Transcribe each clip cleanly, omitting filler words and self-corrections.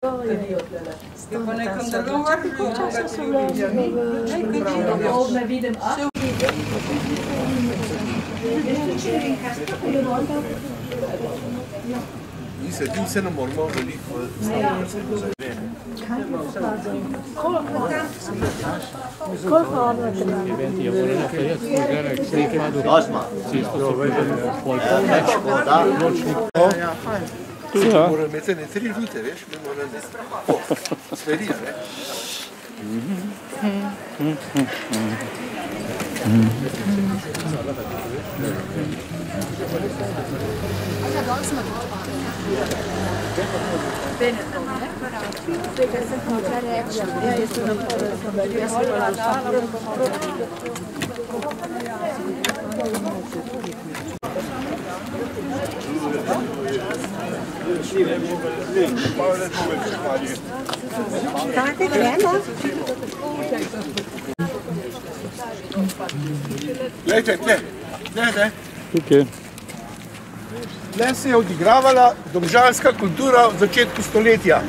Je pa nekam zelo vrlo, ne vidim. Mi se ne moramo veliko zavedati. Koliko ono treba? Moram imeti ne 3 rute, veš, mi moram ne smeri, ne? Tako gremo. Glejte, tle. Tukaj. Tle se je odigravala domžalska kultura v začetku stoletja.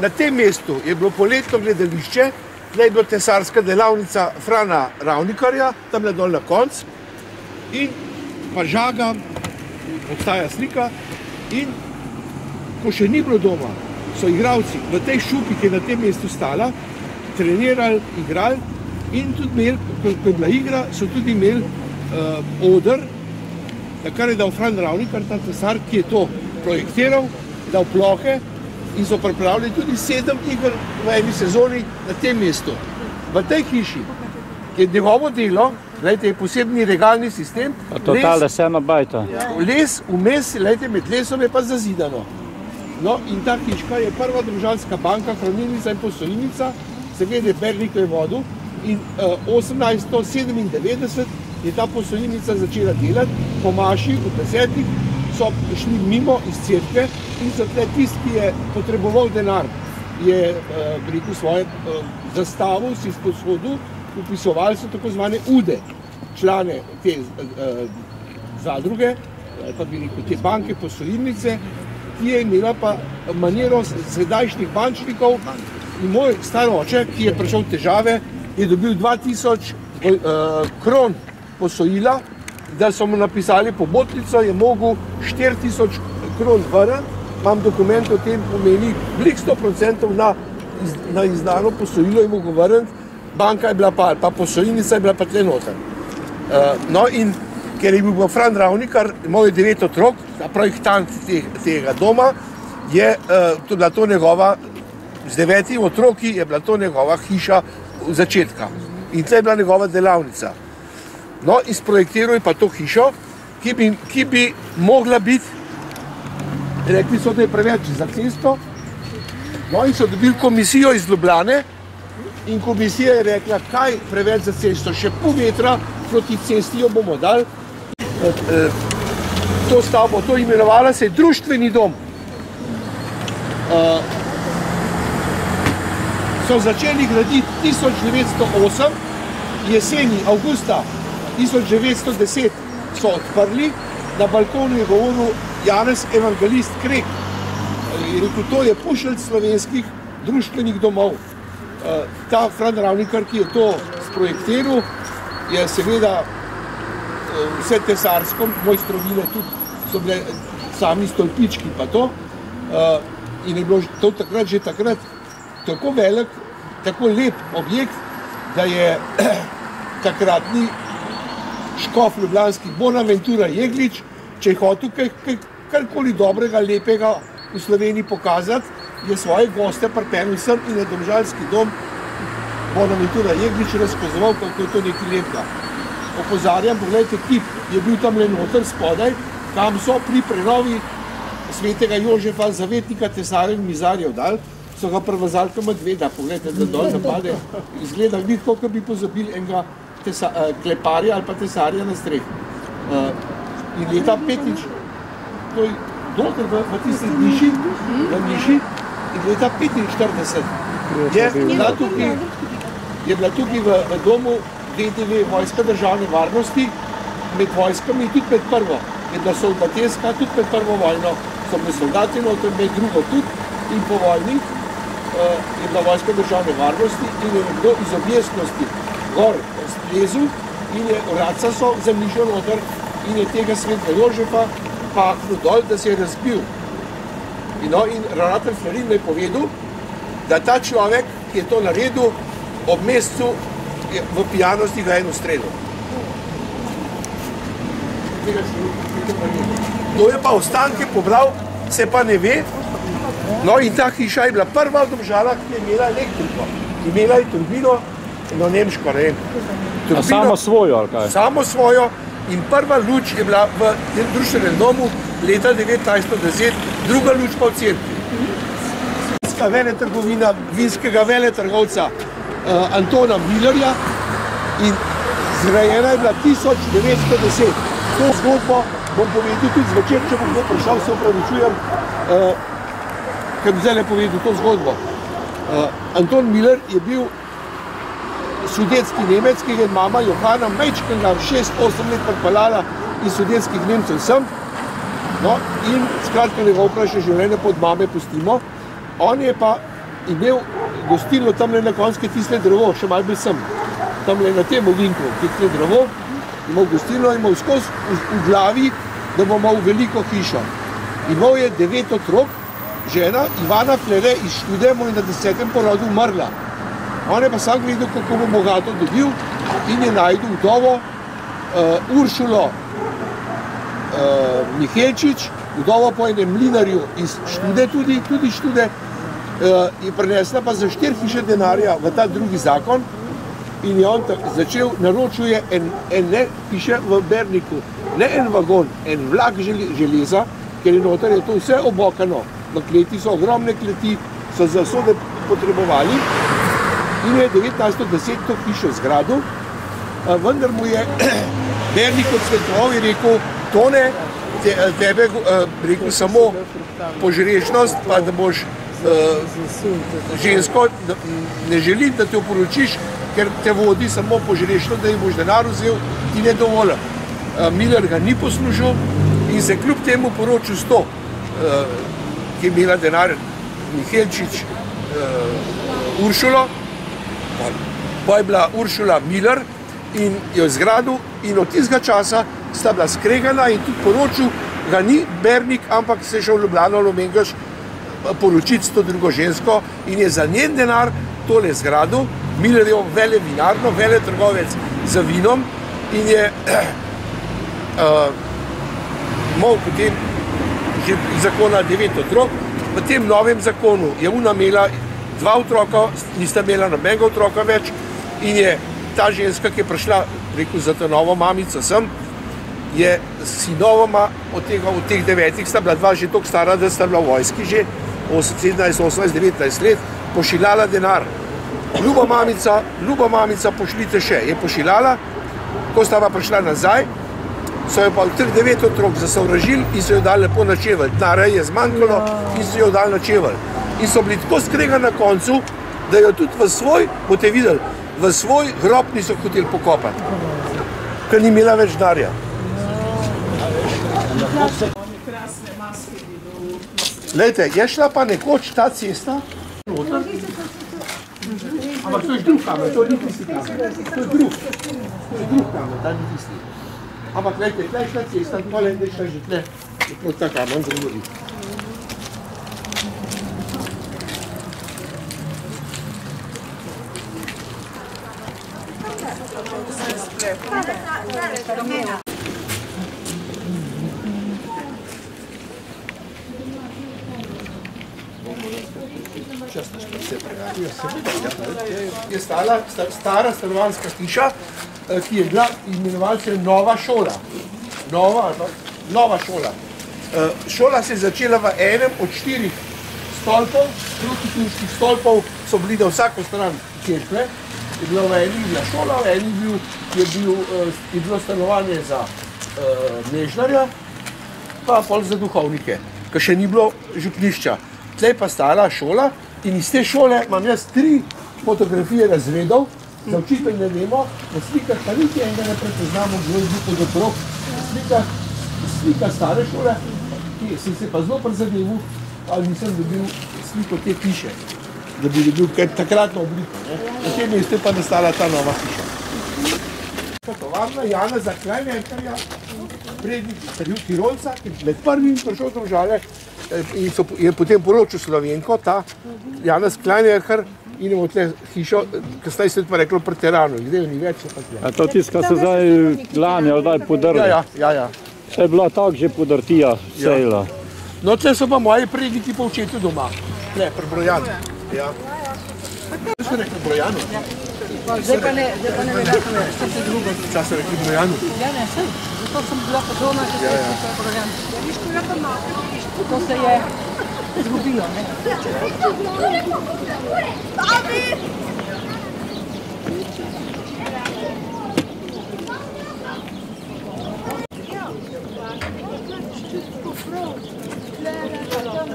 Na tem mestu je bilo poletno gledališče, tle je bila tesarska delavnica Frana Ravnikarja, tam je dol na konc, in pa žaga, obstaja slika, in ko še ni bilo doma, so igralci v tej šupi, ki je na tem mestu stala, trenirali, igrali in tudi imeli, ko je bila igra, so tudi imeli oder, na kar je dal Fran Ravnikar, ta tesar, ki je to projektiral, dal plohe in so pripravili tudi 7 iger v eni sezoni na tem mestu. V tej hiši je njegovo delo, gledajte, je posebni regalni sistem. Totalno vseeno bajta. Les vmes, gledajte, med lesom je pa zazidano. No, in ta hiška je prva domžalska banka, hranilnica in posojilnica, seveda Bernikov je vodil, in 1897 je ta posojilnica začela delati, po maši v 10-ih so šli mimo iz cerkve in so tle tisti, ki je potreboval denar, je rekel svoje zastavo, si sposodil, upisovali so tako zvane ude, člane te zadruge, pa bi rekel, te banke, posojilnice, ki je imela pa maniro sedajšnjih bančnikov. In moj star oče, ki je prišel v težave, je dobil 2000 kron posojila, da so mu napisali pobotnico, je mogel 4000 kron vrniti. Imam dokument o tem, pomeni blik 100% na izdano posojilo je mogel vrniti, banka je bila pa posojilnica je bila pa tle noter. No in ker je bil Fran Ravnikar, imel je 9 otrok, projektant tega doma, je bila to njegova, z 9 otroki je bila to njegova hiša v začetka. In tle je bila njegova delavnica. No, in sprojektiral je pa to hišo, ki bi mogla biti, rekli so, da je preveč za cesto, no in so dobili komisijo iz Ljubljane in komisija je rekla, kaj preveč za cesto, še pol metra proti cesti jo bomo dali. To stavbo, to imenovala se je društveni dom. So začeli graditi 1908, jeseni, avgusta 1910 so odprli, na balkonu je govoril Janez Evangelist Krek. Je rekel, to je pošiljc slovenskih društvenih domov. Ta Fran Ravnikar, ki je to sprojektiral, je seveda vse tesarsko, mojstrovine tudi so bile sami stolpički pa to. In je bilo to takrat že takrat tako velik, tako lep objekt, da je takratni škof ljubljanski Bonaventura Jeglič, če je hotel karkoli dobrega, lepega v Sloveniji pokazati, je svoje goste pripeljal sem in je domžalski dom Bonaventura Jeglič razkazoval, kako je to nekaj lepega. Opozarjam, pogledajte, kip je bil tam le noter spodaj, kam so pri prenovi svetega Jožefa, zavetnika tesarjev in mizarjev dal, so ga prevazali kam medveda, pogledajte, da dol zapade, izgleda videti, kako bi pozabili enega kleparja ali pa tesarja na streh. In leta 5, to je dokler v tisti niši, in leta 45 je bila tukaj v domu DDV, Vojska državne varnosti, med vojskami, tudi med prvo. Je bila soldateska, tudi med prvo vojno so bili soldati, med drugo tudi. In po vojni je bila vojska državne varnosti in je nekdo iz objestnosti gor splezil in je Raca so zemljišel noter in je tega svetega Jožefa pahnil dol, da se je razbil. In ravnatelj Flarin mi je povedal, da ta človek, ki je to naredil, ob mesecu v pijanosti ga je ustrelil. To je pa ostanke pobral, se pa ne ve. No in ta hiša je bila prva v Domžalah, ki je imela elektriko. Imela je turbino, no nemško, ne vem. A samo svojo ali kaj? Samo svojo in prva luč je bila v društvenem domu leta 1910, druga luč pa v cerkvi. Vinska veletrgovina vinskega veletrgovca Antona Millerja in zgrajena je bila 1910. To zgodbo bom povedal tudi zvečer, če bom prišel, se opravičujem, ker bi zdaj povedal to zgodbo. Anton Miller je bil sudetski Nemec, ki je mama Johana majčkega 6-8 let pripeljala iz sudetskih Nemcev sem. No, in skratka njegov krajše življenje pod mame pustimo. On je pa imel gostilno tamle na konjske tisle drevo, še malo bil sem. Tamle na tem ovinku, tisle drevo, imel gostilno, imel skozi v glavi, da bo imel veliko hišo. Imel je 9 otrok, žena Ivana Flere iz Štude mu je na 10. porodu umrla. On je pa sam gledal, kako bo bogato dobil in je najdel vdovo Uršulo Mihelčič, vdovo po enem mlinarju iz Štude, tudi Štude, je prinesla pa za 4 hiše denarja v ta drugi zakon in je on začel, naročuje ene hiše v Berniku, ne en vagon, en vlak železa, ker je noter je to vse obokano. V kleti so ogromne kleti, so za sode potrebovali in je 1910 to hišo zgradil, vendar mu je Bernik odsvetoval in rekel, Tone, tebe rekel samo požrešnost, pa da boš žensko, ne želim, da te oporočiš, ker te vodi samo požrešnost, da ji boš denar vzel, ti ne dovolj. Miller ga ni poslušal in se kljub temu poročil s to, ki je imela denar Mihelčič Uršulo, pa je bila Uršula Miller in jo zgradil in od tistega časa sta bila skregana in tudi poročil ga ni Bernik, ampak se je šel v Ljubljano Lomengaš poročiti s to drugo žensko in je za njen denar tole zgradil. Miller je vele vinarno, vele trgovec za vinom in je imel potem že iz zakona 9 otrok. V tem novem zakonu je ona imela 2 otroka, nista imela nobenega otroka več in je ta ženska, ki je prišla, rekel, za to novo mamico sem, je sinovoma od teh 9 sta bila 2 že toliko stara, da sta bila v vojski že 17, 18, 19 let, pošiljala denar. Ljuba mamica, pošljite še. Je pošiljala, ko sta pa prišla nazaj, so jo pa v teh 9 otrok zasovražili in so jo dali lepo na čevelj. Denarja je zmanjkalo in so jo dali na čevelj. In so bili tako skregani na koncu, da jo tudi v svoj, boste videli, v svoj grob niso hoteli pokopati, ker ni imela več denarja. Glejte, je šla pa nekoč ta cesta noter, ampak to je drug kamen, to ni tisti kamen, to je drug kamen, ta ni tisti. Ampak glejte, tle je šla cesta, tole je šla že tle, kot ta kamen govori. Je stara stanovanjska hiša, ki je bila imenovala se Nova šola. Nova šola. Šola se je začela v enem od 4 stolpov, protiturških stolpov so bili na vsako stran cerkve. Je bila v eni bila šola, v eni je bilo stanovanje za Nežnarja, pa pol za duhovnike, ker še ni bilo župnišča. Tlej pa stala šola in iz te šole imam jaz 3 fotografije razredov, za učitelj ne vemo, na slikah pa niti enega ne prepoznamo, kdo je bil pod otrok. Slika stare šole, ki sem se pa zelo prizadevil, ali nisem dobil sliko te hiše, da bi dobil takratno obliko. Na tem mestu je pa nastala ta nova hiša. Tovarna Janeza Kleinerherja, prednik Tirolca, ki je med prvim prišel v Domžale in je potem poročil Slovenko, ta Janez Kleinerher, in imamo tle hišo, kasneje se je pa reklo pri Teranu, zdaj ni več. A to tiska se zdaj lani, zdaj podrli? Ja. Se je bila tak že podrtija sejla. No, tle so pa moji predniki po očetu doma, tle, pri Brojanu. Ja. Kaj so rekli Brojanu? Zdaj pa ne velja to več, to se drugo. Čas so rekli Brojanu? Ja, ne, sej. Zato sem bila pozorna, če se je Brojan. To se je izgubilo, ne?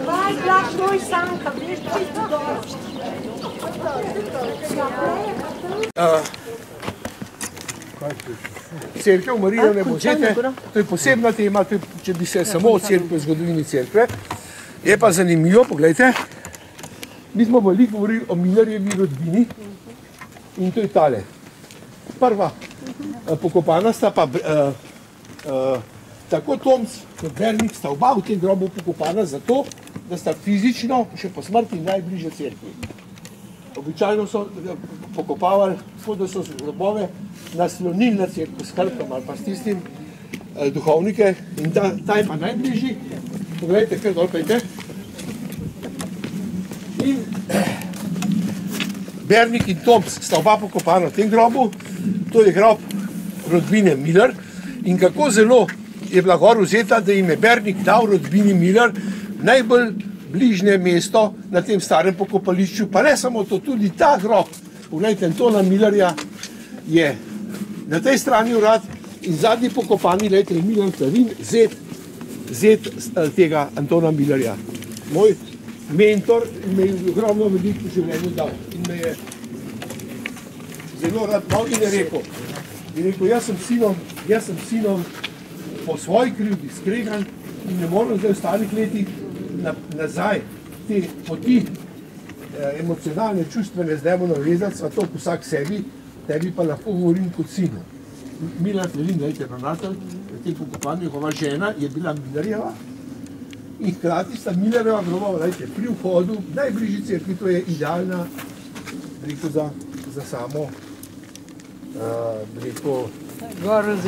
Vai, gleich ruhig sagen, veš, da je to dobro. Cerkev Marije Nebozete, to je posebna tema, če bi se samo o cerkvi, o zgodovini cerkve. Je pa zanimivo, poglejte, mi smo veliko govorili o Millerjevi rodbini in to je tale. Prva pokopana sta pa tako Tomc kot Bernik sta oba v tem grobu pokopana zato, da sta fizično, še po smrti, najbližje cerkvi. Običajno so pokopavali, tako da so grobove naslonili na cerkev s hrbtom ali pa s tistim duhovnike in ta je pa najbližji. Poglejte, kar dol pejte. In Bernik in Tomc sta oba pokopana v tem grobu, to je grob rodbine Miller in kako zelo je bila gor vzeta, da jim je Bernik dal rodbini Miller najbolj bližnje mesto na tem starem pokopališču, pa ne samo to, tudi ta grob, poglejte, Antona Millerja je na tej strani urad in zadnji pokopani, gledajte, je Milan Klarin, zet tega Antona Millerja. Moj mentor me je ogromno veliko v življenju dal in me je zelo rad dal in je rekel, jaz sem sinom po svoji krivdi skregan in ne moram zdaj v starih letih nazaj te poti emocionalne, čustvene z demom navezati, sva to vsak sebi, tebi pa lahko govorim kot sinu. Milan Klarin, gledajte, ravnatelj, v tem pokopanju, njegova žena je bila Millerjeva in hkrati sta Millerjeva grobova, gledajte, pri vhodu, najbližji cerkvi, to je idealna, rekel, za samo, rekel,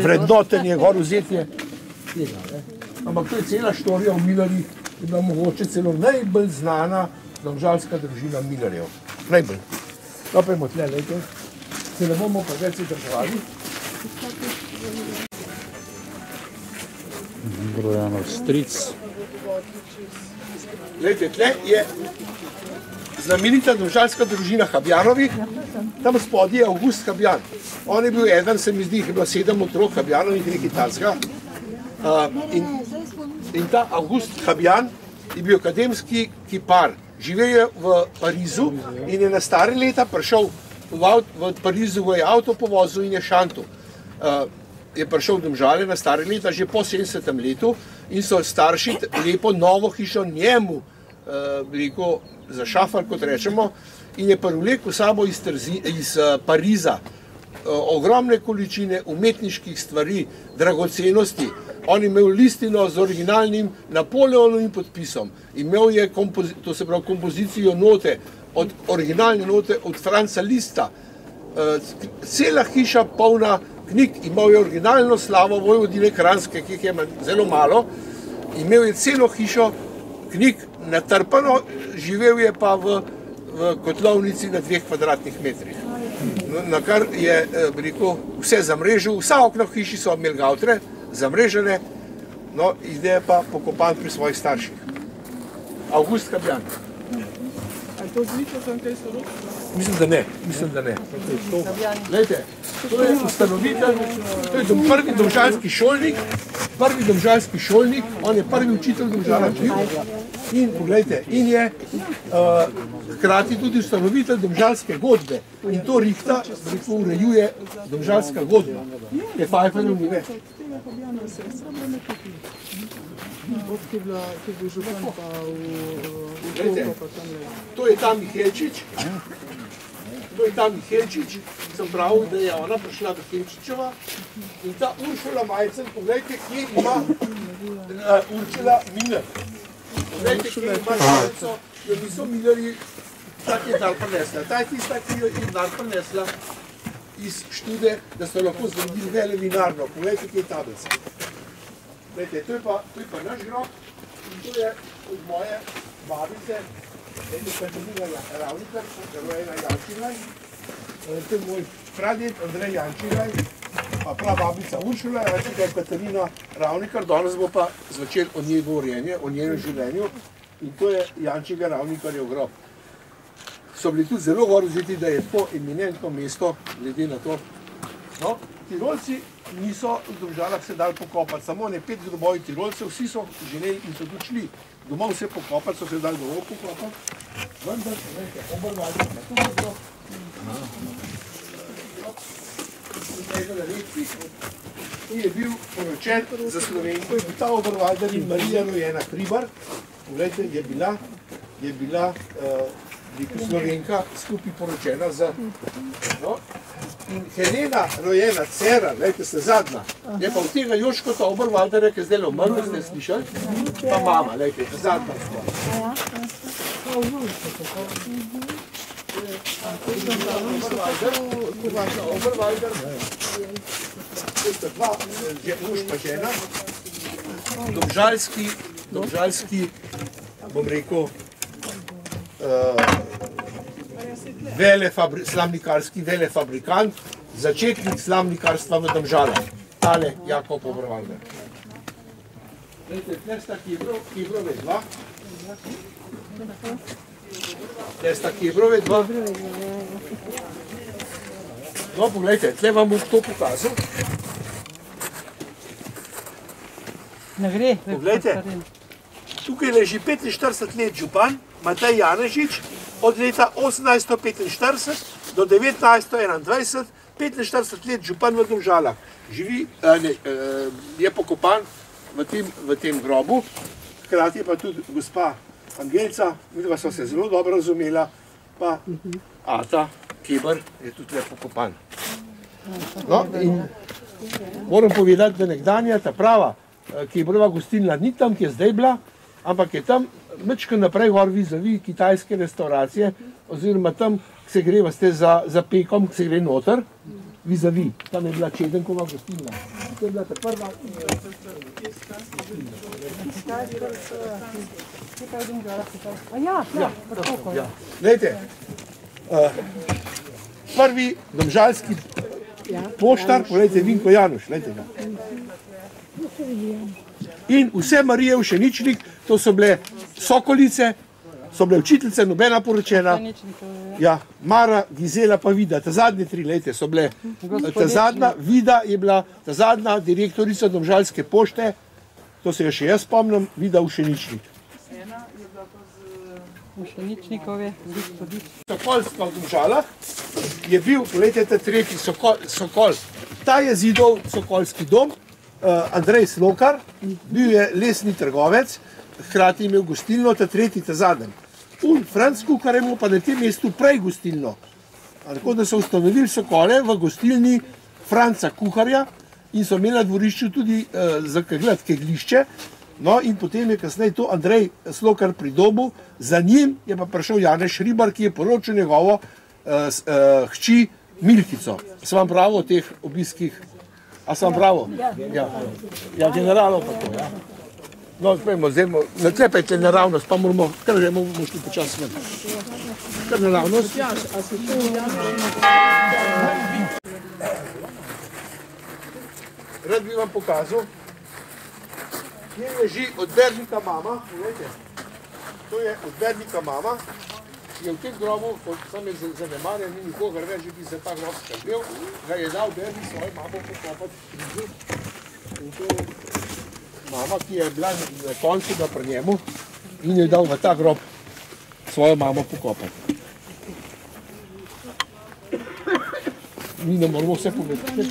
vrednotenje, gorozetje tega, ne. Ampak to je cela štorija v Millerjih, je bila mogoče celo najbolj znana domžalska družina Millerjev. Najbolj. Napajmo tle, lejte. Se ne bomo pa več zadrževali. Brojanov stric. Lejte, tle je znamenita domžalska družina Habjanovi. Tam spodaj je August Habjan. On je bil eden, se mi zdi, je bilo 7 otrok Habjanov in 3 Kitajska. In ta August Habjan je bil akademski kipar. Živel je v Parizu in je na stare leta prišel v Parizu, je avto povozil in je šantil. Je prišel v Domžale na stare leta že po 70. letu in so starši lepo novo hišo njemu zašafali, kot rečemo, in je privlekel sabo iz Pariza ogromne količine umetniških stvari, dragocenosti. On je imel listino z originalnim Napoleonovim podpisom. Imel je kompozicijo note, originalne note od Franca Lista. Cela hiša polna knjig. Imel je originalno slavo Vojvodine Kranjske, ki jih je zelo malo. Imel je celo hišo knjig natrpano, živel je pa v kotlovnici na 2 kvadratnih metrih. Na kar je vse zamrežil, vsa okna v hiši so imeli gavtre, zamrežene, no, zdaj je pa pokopan pri svojih starših. August Habjan. A to zlično sem kaj sorodstva? Mislim, da ne. Glejte, to je ustanovitelj, to je prvi domžalski šolnik, on je prvi učitelj Domžala bil. In poglejte, in je hkrati tudi ustanovitelj domžalske godbe. In to rihta, urejuje domžalska godba. Je Pfeifferjev ni več. Ki je bil župan pa v Koko pa tam le. To je ta Mihelčič. To je ta Mihelčič. Sem pravil, da je ona prišla do Helčičeva. In ta Uršula Majcen, pogledajte, kje ima Uršula Miller. Pogledajte, kje ima šalico, jo niso Millerji tak je dar prinesla. Ta je tista, ki jo je dar prinesla iz Štude, da so lahko zgradili vele vinarno. Pogledajte, kje je tablica. Gledajte, to je pa naš grob in to je od moje babice, Katarina Ravnikar, rojena Jančilaj. To je moj praded Andrej Jančilaj, pa prababica Uršula Jančilaj, Katarina Ravnikar. Danes bo pa zvečer o njej govorjenje, o njenem življenju in to je Jančiga Ravnikarjev grob. So bili tudi zelo gor vzeti, da je to eminentno mesto, glede na to. No, Tirolci niso v Domžalah se dali pokopati, samo ne 5 grobov Tirolcev, vsi so želeli in so tudi šli domov se pokopati, so se dali domov pokopati. Vendar, nekaj, Oberwalder na to mesto. Ki je bil poročen za Slovenko, je bil ta Oberwalder in Marija rojena Hribar. Poglejte, je bila Slovenka skupaj poročena za... No. In Helena rojena Cera, gledajte se zadnja, je pa od tega Joškota Oberwalderja, ki je zdaj umrl, ste slišali? Pa mama, gledajte, zadnja stvar. Oberwalder, to sta dva, muž pa žena, domžalski, bom rekel, slamnikarski velefabrikant, začetnik slamnikarstva v Domžalah, tale Jakob Oberwalder. Gledajte, tle sta Kebrove dva. Tle sta Kebrove dva. No, pogledajte, tle vam bom to pokazal. Ne gre. Poglejte, tukaj leži 45 let župan Matej Janežič, od leta 1845 do 1921, 45 let župan v Domžalah. Živi, je pokopan v tem grobu, hkrati je pa tudi gospa Angelca, midva sva se zelo dobro razumela, pa Ata Keber je tudi lepo pokopan. No, in moram povedati, da nekdanja ta prava Kebrova gostilna ni tam, ki je zdaj bila, ampak je tam mečko naprej gor vizavi kitajske restauracije, oziroma tam se gre za pekom, se gre noter, vizavi. Tam je bila Čedenkova gostilna. To je bila ta prva. Glejte, prvi domžalski poštar, poglejte, Vinko Januš, glejte ga. In vse Marije Všeničnik, to so bile sokolice, so bile učiteljice, nobena poročena. Ja, Mara, Gizela pa Vida, ta zadnje tri leta so bile. Ta zadnja Vida je bila ta zadnja direktorica Domžalske pošte, to se jo še jaz spomnim, Vida Všeničnik. Všeničnikove, Sokolska v Domžalah je bil, gledajte, ta tretji Sokol. Ta je zidal Sokolski dom, Andrej Slokar, bil je lesni trgovec, hkrati imel gostilno, ta tretji, ta zadnji. Franc Kuhar je imel pa na tem mestu prej gostilno. Tako da so ustanovili Sokole v gostilni Franca Kuharja in so imeli na dvorišču tudi za keglišče. No in potem je kasneje to Andrej Slokar pridobil, za njim je pa prišel Janez Hribar, ki je poročil njegovo hči Milkico. Sem vam prav o teh obiskih? A sem pravo? Ja, generalov pa to, ja. No, sprejmo, naklepajte naravnost, pa moramo, kar že bomo šli počasno. Kar naravnost. Rad bi vam pokazal, kje leži odbernika mama, pogledajte, to je odbernika mama, je v tem grobu, sam je zanemarjen, ni nikogar več, bi se ta grob skrbel, ga je dal odbernik svojo mamo pokopati križu. In to je mama, ki je bila na koncu da pri njemu in je dal v ta grob svojo mamo pokopati. Mi ne moramo vse povedati.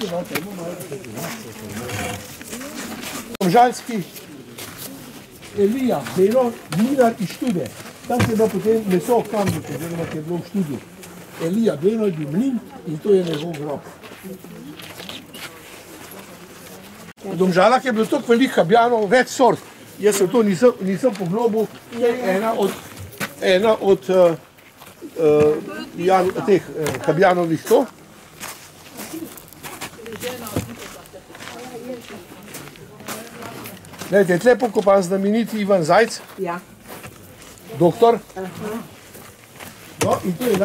Domžalski Elija Belo, mlinar iz Štude. Tam se je bilo potem meso v Kamniku, oziroma ki je bilo v Študi. Elija Belo je bil mlin in to je njegov grob. V Domžalah je bilo toliko veliko habjanov, več sort. Jaz se v to nisem poglobil, to je ena od teh habjanovih to. Glejte, tle pokopan znameniti Ivan Zajc, doktor. No, in to je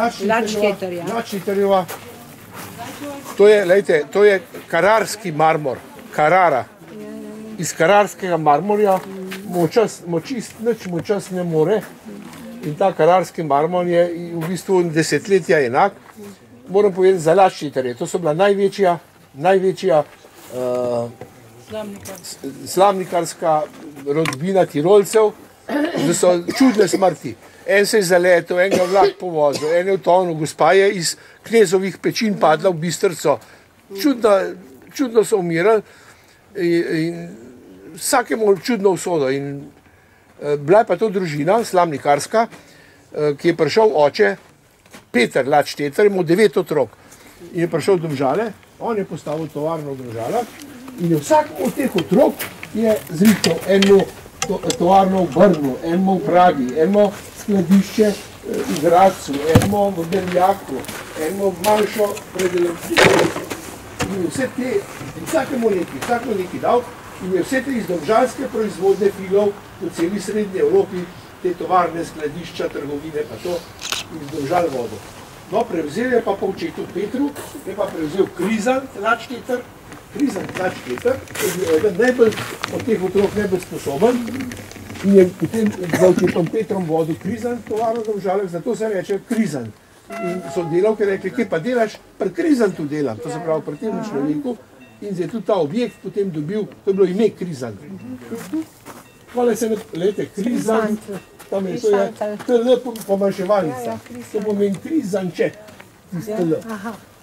Lačnitarjeva. To je kararski marmor, Karara. Iz kararskega marmorja nič močas ne more. In ta kararski marmor je v bistvu desetletja enak. Moram povedati za Lačnitarje. To so bila največja slamnikarska rodbina Tirolcev, da so čudne smrti. En se je zaletel, en ga vlak povozil, en je utonil, gospa je iz knezovih pečin padla v Bistrico. Čudno so umirali in vsakemu čudno usodo. Bila je pa to družina slamnikarska, ki je prišel oče Peter Lačteter, imel 9 otrok in je prišel v Domžale, on je postavil tovarno v Domžalah. In vsak od teh otrok je zrihtal eno tovarno v Brnu, eno v Pragi, eno skladišče v Gradcu, eno v Berljaku, eno manjšo predelavnico. In vse te, vsakemu nekaj dal, in je vse te iz domžalske proizvodne filov po celi srednji Evropi, te tovarne, skladišča, trgovine, pa to iz Domžal vodo. No, prevzel je pa po očetu Petru, je pa prevzel Krizant Lačteter, je bil eden najbolj od teh otrok najbolj sposoben in je potem za očetom Petrom vodil Krizant tovarno v Domžalah, zato se reče Krizant. In so delavke rekli, kje pa delaš? Pri Krizantu delam, to se pravi pri tem človeku, in je tudi ta objekt potem dobil, to je bilo ime Krizant. Hvala se ne, gledajte, Krizant, tam je, to je L pomanjševalnica, to pomeni Krizanče, tiste L.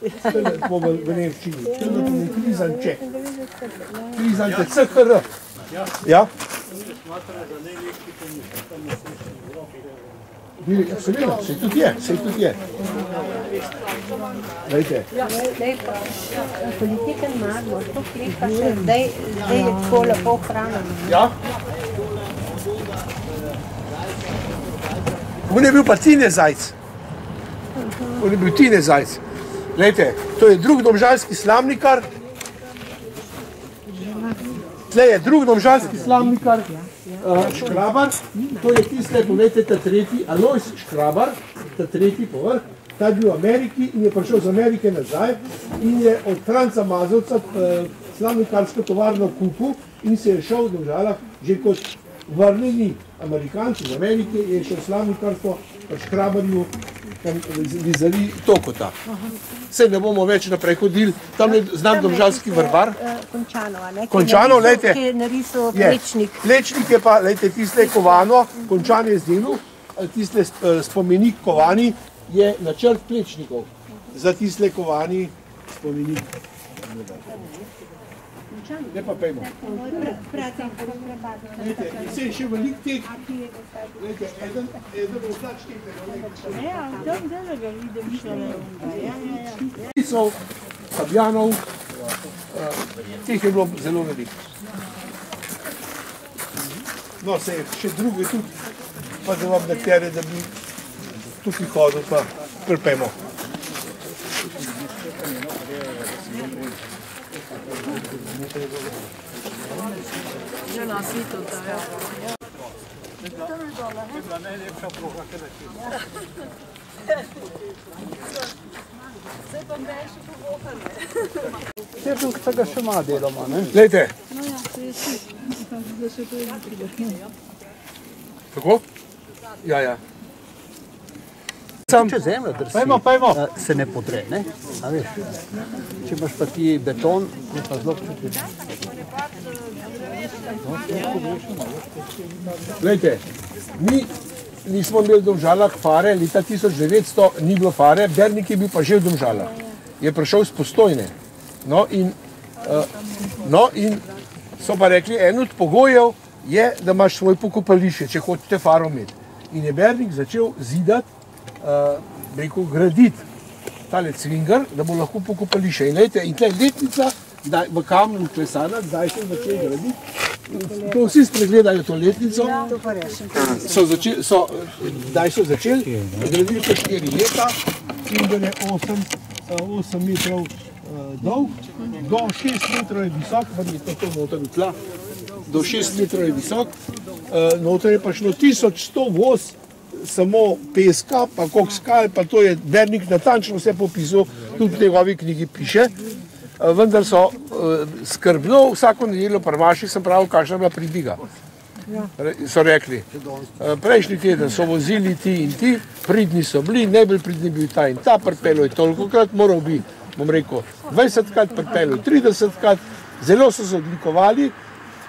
V Nemčini, to pomeni Krizanče, Krizanče, CHR. Ja? Seveda, sej tudi je. Glejte. Politiken marmor, to klika še, zdaj je tako lepo hranjeno. Ja? On je bil pa Tine Zajc. Glejte, to je drug domžalski slamnikar. Tle je drug domžalski slamnikar, Škrabar. To je tiste, povejte, ta tretji, Alojz Škrabar, ta tretji povrh. Ta je bil v Ameriki in je prišel z Amerike nazaj in je od Franca Mazovca slamnikarsko tovarno kupil in se je šel v Domžalah že kot vrnjeni Amerikanci z Amerike, je šel slamnikarstvo pri Škrabarju vizavi Tokota. Se ne bomo več naprej hodili, tam je znan domžalski vrvar. Končano, lejte. Ki je narisal Plečnik. Plečnik je pa, lejte, tiste kovano, Končan je zdelu, tiste spomenik kovani je načrt Plečnikov. Za tiste kovani spomenik. Ne pa pejmo. Lejte, se je še velik teh. Lejte, eden ostač teh. Ja, tam zdaj ga vidim šele. Pisov, Habjanov, teh je bilo zelo veliko. No, se je še druge tudi, pa da vam nekatere, da bi tukaj hodil, pa pripejmo. Že na svitu, da je. To je bila najlepša proga, kaj da čim. Tega še ima deloma, ne? Glejte. Kako? Ja. Če zemlja drsi, se ne podre, ne? A veš, če imaš pa ti beton, je pa zelo občutljiv. Glejte, mi nismo imeli v Domžalah fare, leta 1900 ni bilo fare, Bernik je bil pa že v Domžalah. Je prišel z Postojne. No in so pa rekli, en od pogojev je, da imaš svoj pokopališče, če hočete faro imeti. In je Bernik začel zidati, rekel, graditi tale cvingar, da bo lahko pokopališče. In lejte, in tle letnica, v kamnu vklesana, zdaj se začel graditi. To vsi spregledajo to letnico. Zdaj so začeli, gradili so 4 leta, cvingar je 8 metrov dolg, do 6 metrov je visok, verjetno to noter v tla, do 6 metrov je visok, noter je pa šlo 1100 voz samo peska, pa koliko skal, pa to je Bernik natančno vse popisal, tudi v njegovi knjigi piše, vendar so skrbno vsako nedeljo prvaši, sem pravil, kakšna bila pridiga. So rekli, prejšnji teden so vozili ti in ti, pridni so bili, najbolj pridni bil ta in ta, pripelo je tolikokrat, moral bi, bom rekel, 20krat, pripelo 30krat, zelo so se odlikovali,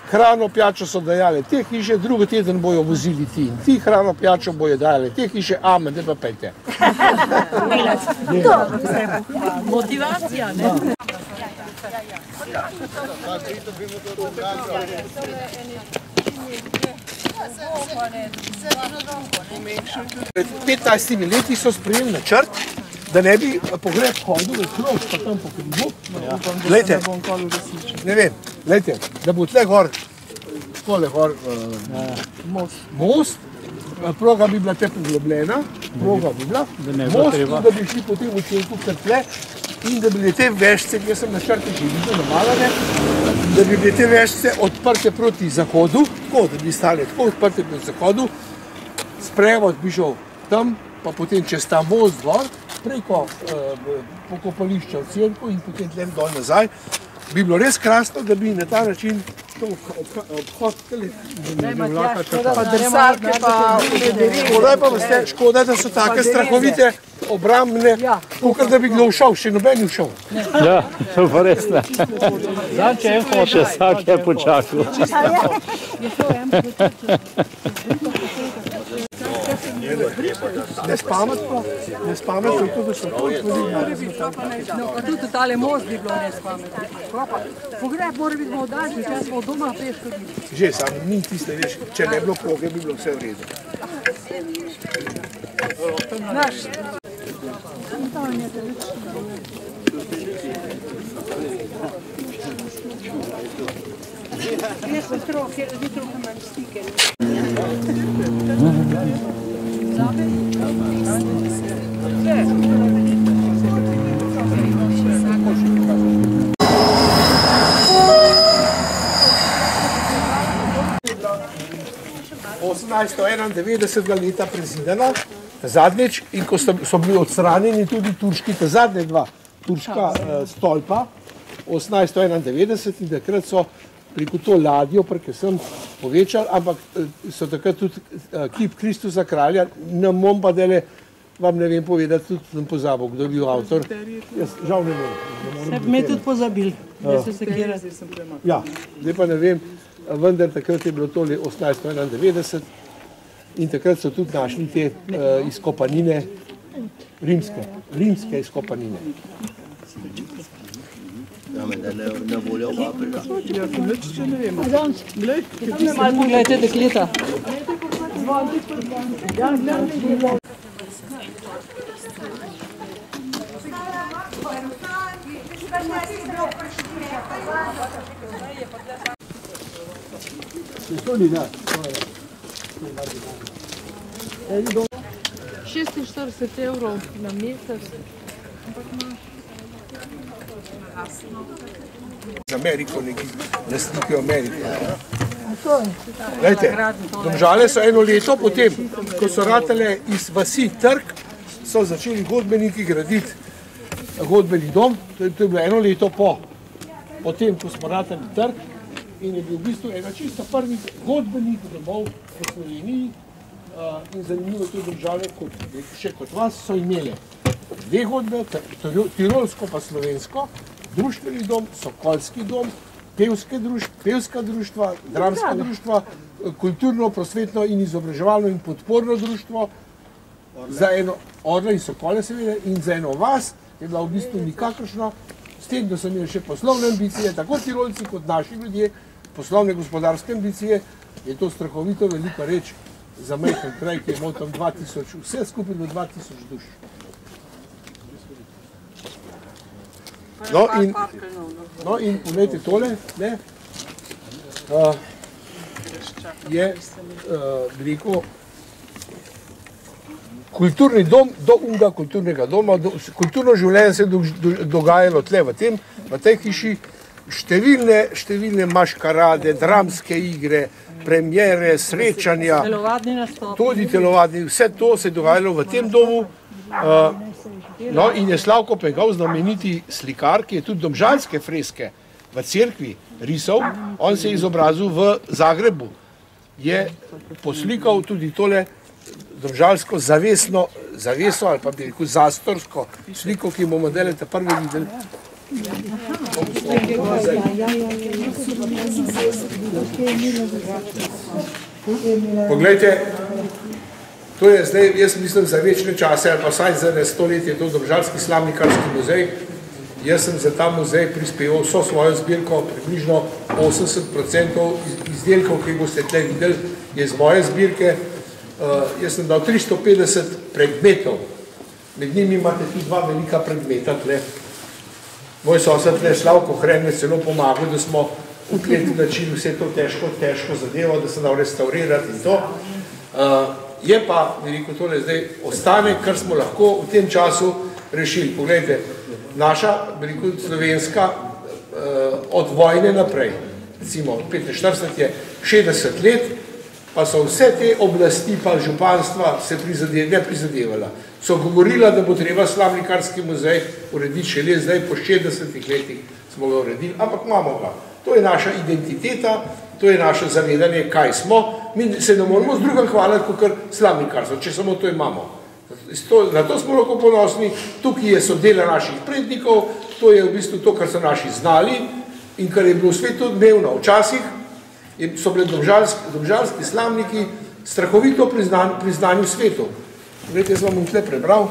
hrano, pijačo so dajale te hiše, drugi teden bojo vozili ti in ti, hrano, pijačo bojo dajale te hiše, amen, ne pa pejte. Motivacija, ne? Pred 15 leti so sprejeli načrt, da ne bi pogreb hodil v krog, pa tam po kribu. Glejte, ne vem, glejte, da bo tle gor, skole gor most, proga bi bila te poglobljena, proga bi bila, most, da bi šli potem v celku kar tle in da bi bile te vešce, ki sem načrte že videl namalane, da bi bile te vešce odprte proti zahodu, tako, da bi stale tako odprte proti zahodu, sprejemot bi šel tam, pa potem čez ta most gor, preko pokopališča v cerku in potem tlem dol nazaj, bi bilo res krasno, da bi na ta način to obhod škoda, da so take strahovite obrambne, kakor da bi kdo všel, še noben je všel. Ja, to pa res ne. Še vsak je počakal. Ne spametno, to, da so to odvodili. No, pa tudi tale most bi bilo nespametno. Pogreb mora biti malo daljši, če smo doma peš hodili. Že, sam ni tiste, veš, če ne bilo proge, bi bilo vse v redu. Naš. Jaz sem trohe manj stike. leta prezidena, zadnjič, in ko so bili odstranjeni tudi turški, ta zadnje dva turška stolpa, 1891, in takrat so preko to ladjo, preko sem povečali, ampak so takrat tudi kip Kristusa kralja, nam bom pa dele, vam ne vem povedati, tudi sem pozabil, kdo je bil avtor. Jaz žal ne vem. Se me tudi pozabil, da se sekirati. Ja, zdaj pa ne vem, vendar takrat je bilo to 1891 in takrat so tudi našli te izkopanine, rimske izkopanine. Na voljo papeža. Ja, nič še ne vemo. Malo pogledajte dekleta. To ni da. 46 evrov na mesec. Z Ameriko, neki lastniki Amerike. Glejte, Domžale so eno leto potem, ko so ratale iz vasi Trg, so začeli godbeniki graditi godbeni dom. To je bilo eno leto potem, ko smo ratali Trg, in je bil v bistvu ena čisto prvih godbenih domov v Sloveniji. In zanimivo tudi Domžale, še kot vas, so imeli dve godbe, tirolsko pa slovensko, društveni dom, sokolski dom, pevska društva, dramska društva, kulturno, prosvetno in izobraževalno in podporno društvo, za eno Orle in Sokole seveda, in za eno vas je bila v bistvu nikakršna, s tem, da so imeli še poslovne ambicije, tako Tirolci kot naši ljudje, poslovne gospodarske ambicije, je to strahovito velika reč za majhen kraj, ki je imel tam 2000, vse skupaj do 2000 duš. No in poglejte tole, ne, je, bi rekel, kulturni dom do unga kulturnega doma, kulturno življenje se je dogajalo tle v tej hiši, številne maškarade, dramske igre, premiere, srečanja, tudi telovadni, vse to se je dogajalo v tem domu. No in je Slavko Pengal, znameniti slikar, ki je tudi domžalske freske v cerkvi risal, on se je izobrazil v Zagrebu. Je poslikal tudi tole domžalsko zaveso ali pa bi rekel zastorsko sliko, ki bomo delali ta prvi videli. Poglejte, to je zdaj, jaz mislim, za večne čase, ali pa vsaj za 100 let je to Domžalski slamnikarski muzej. Jaz sem za ta muzej prispeval vso svojo zbirko, približno 80% izdelkov, ki boste tle videli, je z moje zbirke. Jaz sem dal 350 predmetov, med njimi imate tudi dva velika predmeta tle. Moj sosed tle Slavko Hren je celo pomagal, da smo v tretji način vse to težko zadevo, da se dal restaurirati in to. Je pa, bi rekel, tole zdaj ostane, kar smo lahko v tem času rešili. Poglejte, naša, bi rekel, slovenska od vojne naprej, recimo 45 je 60 let, pa so vse te oblasti pa županstva se ne prizadevala. So govorila, da bo treba Slamnikarski muzej urediti šele zdaj po 60 letih smo ga uredili, ampak imamo ga. To je naša identiteta, to je naše zavedanje, kaj smo. Mi se ne moramo z drugim hvaliti, kot slamnikarstvo, če samo to imamo. Na to smo lahko ponosni, tukaj so dela naših prednikov, to je v bistvu to, kar so naši znali in kar je bilo v svetu dnevno. Včasih so bili domžalski slamniki strahovito priznani v svetu. Glede, jaz vam tle prebral.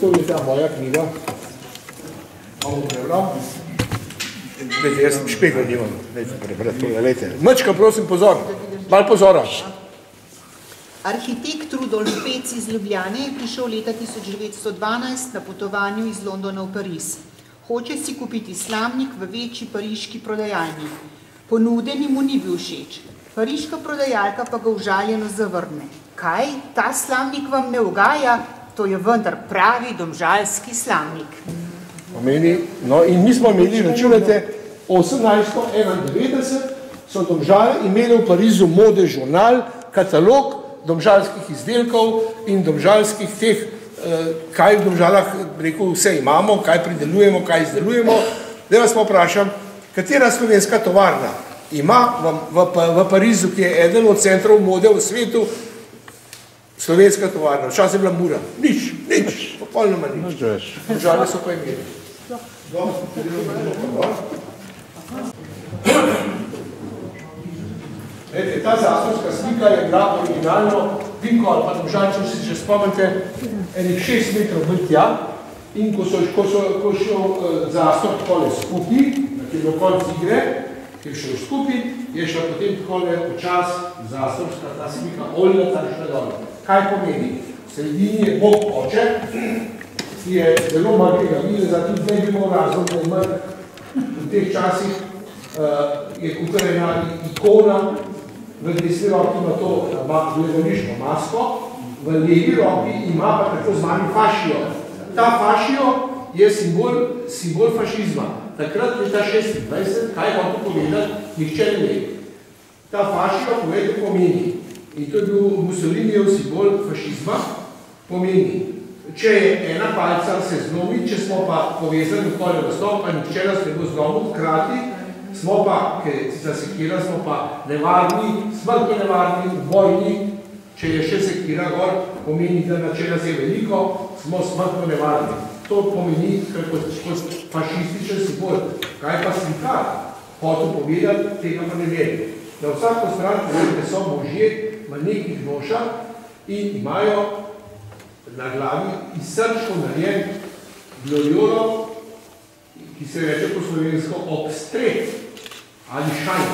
To je ta moja knjiga. Malo prebral. Glede, jaz sem špegla nimam. Glede, Mačka, prosim, pozor. Malo pozora. Arhitekt Rudolf Pec iz Ljubljane je prišel leta 1912 na potovanju iz Londona v Pariz. Hoče si kupiti slamnik v večji pariški prodajalni. Ponudeni mu ni bil všeč. Pariška prodajalka pa ga užaljeno zavrne. Kaj? Ta slamnik vam ne ugaja? To je vendar pravi domžalski slamnik. No in mi smo imeli, računajte, 1891 so Domžale imeli v Parizu mode žurnal, katalog domžalskih izdelkov in domžalskih teh, kaj v Domžalah, rekel, vse imamo, kaj pridelujemo, kaj izdelujemo. Zdaj vas pa vprašam, katera slovenska tovarna ima v Parizu, ki je eden od centrov mode v svetu, slovenska tovarna? Včasih je bila Mura. Nič, popolnoma nič. Domžale so pa imeli. Ta zastorska slika je bila originalno Vinko ali pa Domžalčev, si že spomnite, enih 6 metrov bolj tja in ko šel zastor takole skupaj, ki je bil konc igre, ki je šel skupaj, je šla potem takole počas zastorska ta slika oljata šla dol. Kaj pomeni? V sredini je Bog oče, ki je zelo malkega videza, tudi ne bi imel razlog, da je mrk. V teh časih je kukarjena ikona, v desni roki ima to gledališko masko, v levi roki ima pa tako zvani fašijo. Ta fašijo je simbol fašizma. Takrat leta 26, kaj hoče povedati, nihče ne ve. Ta fašijo, povedajte, pomeni, in to je bil Mussolinijev simbol fašizma, pomeni, če je ena palca se zlomi, če smo pa povezani v kolje v stop, pa nihče nas ne bo zlomil, hkrati smo pa, ker za sekira smo pa nevarni, smrtno nevarni, vojni, če je še sekira gor, pomeni, da na če nas je veliko, smo smrtno nevarni. To pomeni kot fašističen simbol. Kaj pa slikar hotel povedati, tega pa ne vedi. Na vsako stran povedete so možje v nekih nošah in imajo na glavi izsrčno narejen gloriolo, ki se reče po slovensko obstret ali šajn.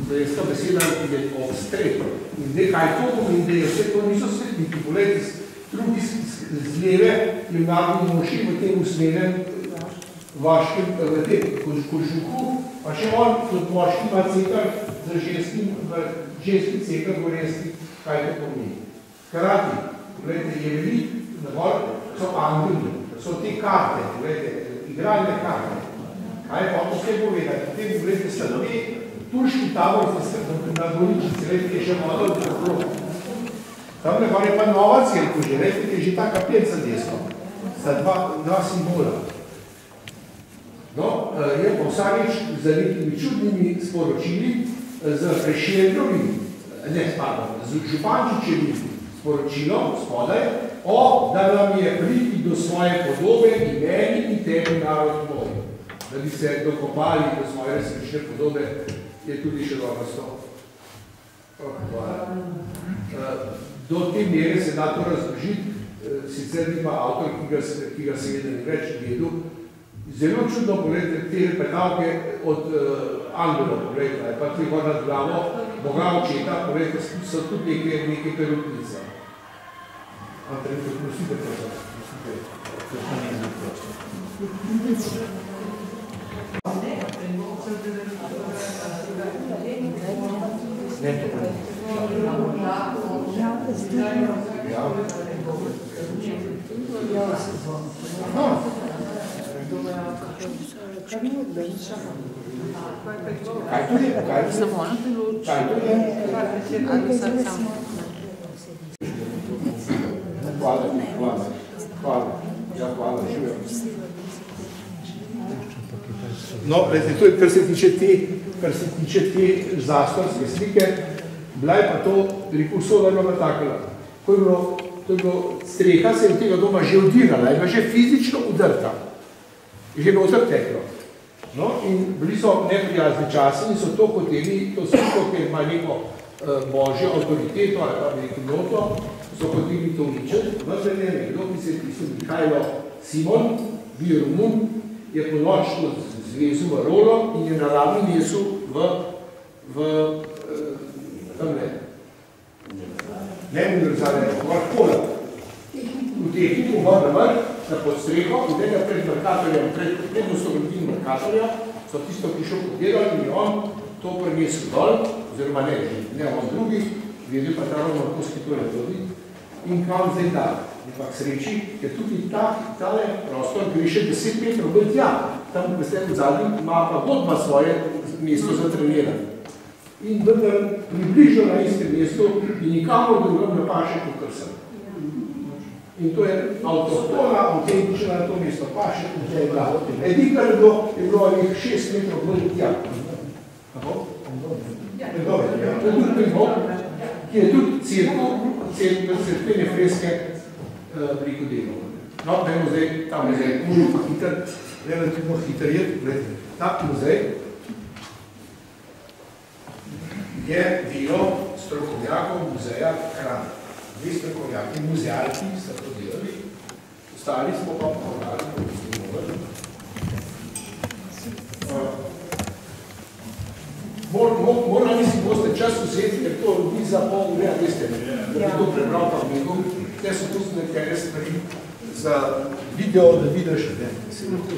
slovenska beseda je obstreh. In zdaj, kaj to pomeni, da je vse to niso svetniki, poglejte, drugi z leve je mladi moši v tem usmenem vaškem, v tem kožuhu, pa še on, kot moški ima cekar za ženski cekar gorenski, kaj to pomeni. Hkrati, poglejte, je velik, nagor, so angeli, so te karte, poglejte, igralne karte. Kaj pa to vse povedati? Potem, poglejte, Salome, turški tabor na Goričici, ki je še voda v okrog. Tam je pa nova cerkev že, ki je že ta kapljenca desno. Sta dva simbola. No, je pa vsakič z nekimi čudnimi sporočili, z Prešernovim, z Župančičevim sporočilom spodaj, da nam je priti do svoje podobe in meni in tebi narod moj. Da bi se dokopali do svoje resnične podobe, je tudi še dobro sto. Do te mere se da to razložiti, sicer ni pa avtor, ki ga seveda ni več vedel. Zelo čudno pogledajte te repetavke od angelov, pogledajte, pa ti gor nad glavo, Boga očeta, pogledajte, so tudi neke perutnice. Antrenite, prosite, Kaj to je? Samo na teluč. Kaj to je? Ali srca. Hvala. Ja, hvala, živim. No, to je, kar se tiče te zastorske slike, bila je pa to, rekel, sodarno takala. Ko je bilo, streha se je od tega doma že odirala, je bila že fizično udrta. Že noter teklo. No, in bili so neprijazni časi in so to hoteli, to sliko, ker ima neko božjo avtoriteto ali pa neko noto, so hoteli to uničiti. Vendar je nekdo, ki se je pisal Mihajlo Simon, bil Romun, je po noč to zvezil v rolo in je naravni nesel v tamle. Ne univerzalne, vrkola. V tehniku vrn, na podstreho, in tega pred Merkatorjem, pred ustogrodnim Merkatorja, so tisto prišel podelali in je on to prinesel dol, oziroma ne on drugi, vedel pa ta Romarkovski to je tudi, in kam zdaj da. Ampak sreči, ker tudi tale prostor gre še 10 metrov bolj tja. Tam v zadnji ima pa godba svoje mesto za treniranje. In vendar približno na istem mestu in nikamor drugom ne paše kot sem. In to je avtohtona, autentična na to mesto paše, kot je bila. Edikar je bilo nekaj 6 metrov bolj tja. Tako? To je tudi prihod, ki je tudi cerkvene freske veliko delov. No, dajmo zdaj ta muzej, relativno hiter je, gledajte, ta muzej je delo strokovnjakov muzeja Kranj. Dve strokovnjaki, muzejalci sta to delali, ostali smo pa pohodali, kot smo mogli. Morali si boste čas vzeti, ker to rodi za pol ure, veste, da bi to prebral pa vmegom. Te so tudi nekatere stvari za video, da vidiš, da se lahko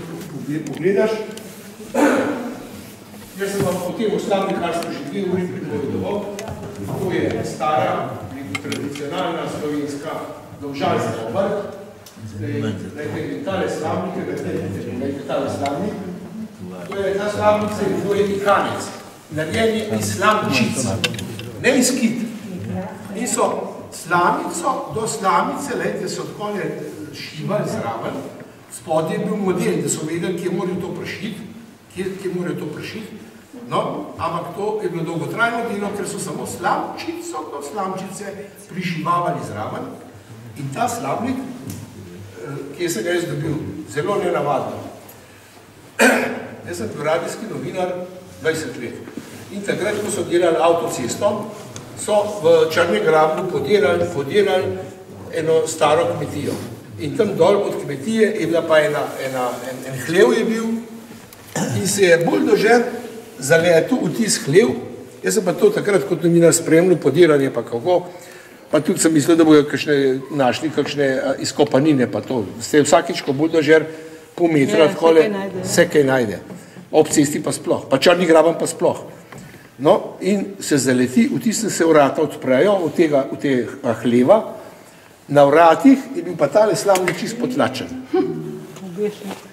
pogledaš. Jaz sem vam potem oslavni, kar smo že 2 uri pripovedoval. To je stara, tradicionalna slovenska dolžanska obrt. Zdaj, tale slavnik, tale slavnik. Ta slavnica je dvojni kanec. Narejen je iz slamčic, ne iz kit. In so slamico do slamice, lejte, so takole šivali zraven. Spodaj je bil model, da so vedeli, kje morajo to prešiti. No, ampak to je bilo dolgotrajno delo, ker so samo slamčico do slamčice prišivavali zraven. In ta slamnik, kje se ga jaz dobil, zelo nenavadno. Jaz sem bil radijski novinar 20 let. In takrat, ko so delali avtocesto, so v Črnem Grabnu podirali eno staro kmetijo. In tam dol od kmetije je bila pa en hlev je bil in se je buldožer zaletel v tis hlev, Jaz sem pa to takrat, kot novinar spremljal, podiranje pa kako, pa tudi sem mislil, da bojo našli kakšne izkopanine pa to. Vsakič, ko buldožer pol metra, vse kaj najde. Ob cesti pa sploh, pa Črni graben pa sploh. No, in se zaleti, v tistem se vrata odprejo, v tega hleva, na vratih je bil pa tale slavnik čist potlačen.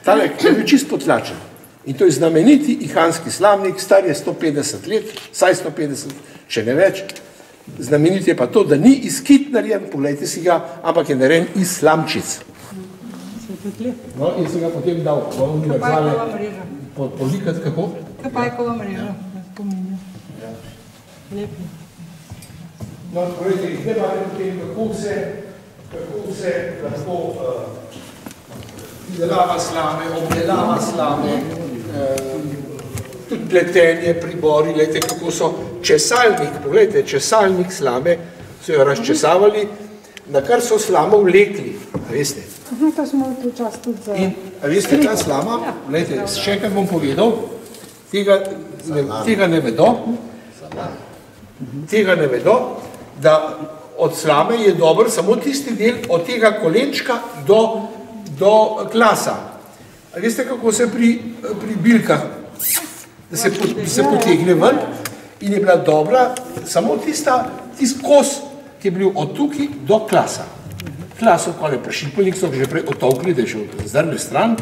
Tale je bil čist potlačen. In to je znameniti ihanski slavnik, star je 150 let, vsaj 150, če ne več. Znameniti je pa to, da ni iz kit narejen, pogledajte si ga, ampak je narejen iz slamčic. No, in sem ga potem dal v univerzale podlikati, kako? Kapajkova mreža, spominja. Lepi. No, pogledajte, zdaj imate potem, kako se lahko izdelava slame, obdelava slame, tudi pletenje, pribori, gledajte, kako so česalnik, pogledajte, česalnik slame, so jo razčesavali, na kar so slamo vlekli, veste. To smo tu čas tudi za... In, veste, ta slama, gledajte, še enkrat bom povedal, tega ne vedo, da od slame je dober samo tisti del od tega kolenčka do klasa. A veste, kako se pri bilkah, da se potegne ven in je bila dobra samo tisti kos, ki je bil od tukaj do klasa. Klaso, kole prešipelnik so že prej otovkli, da je šel zdrne stran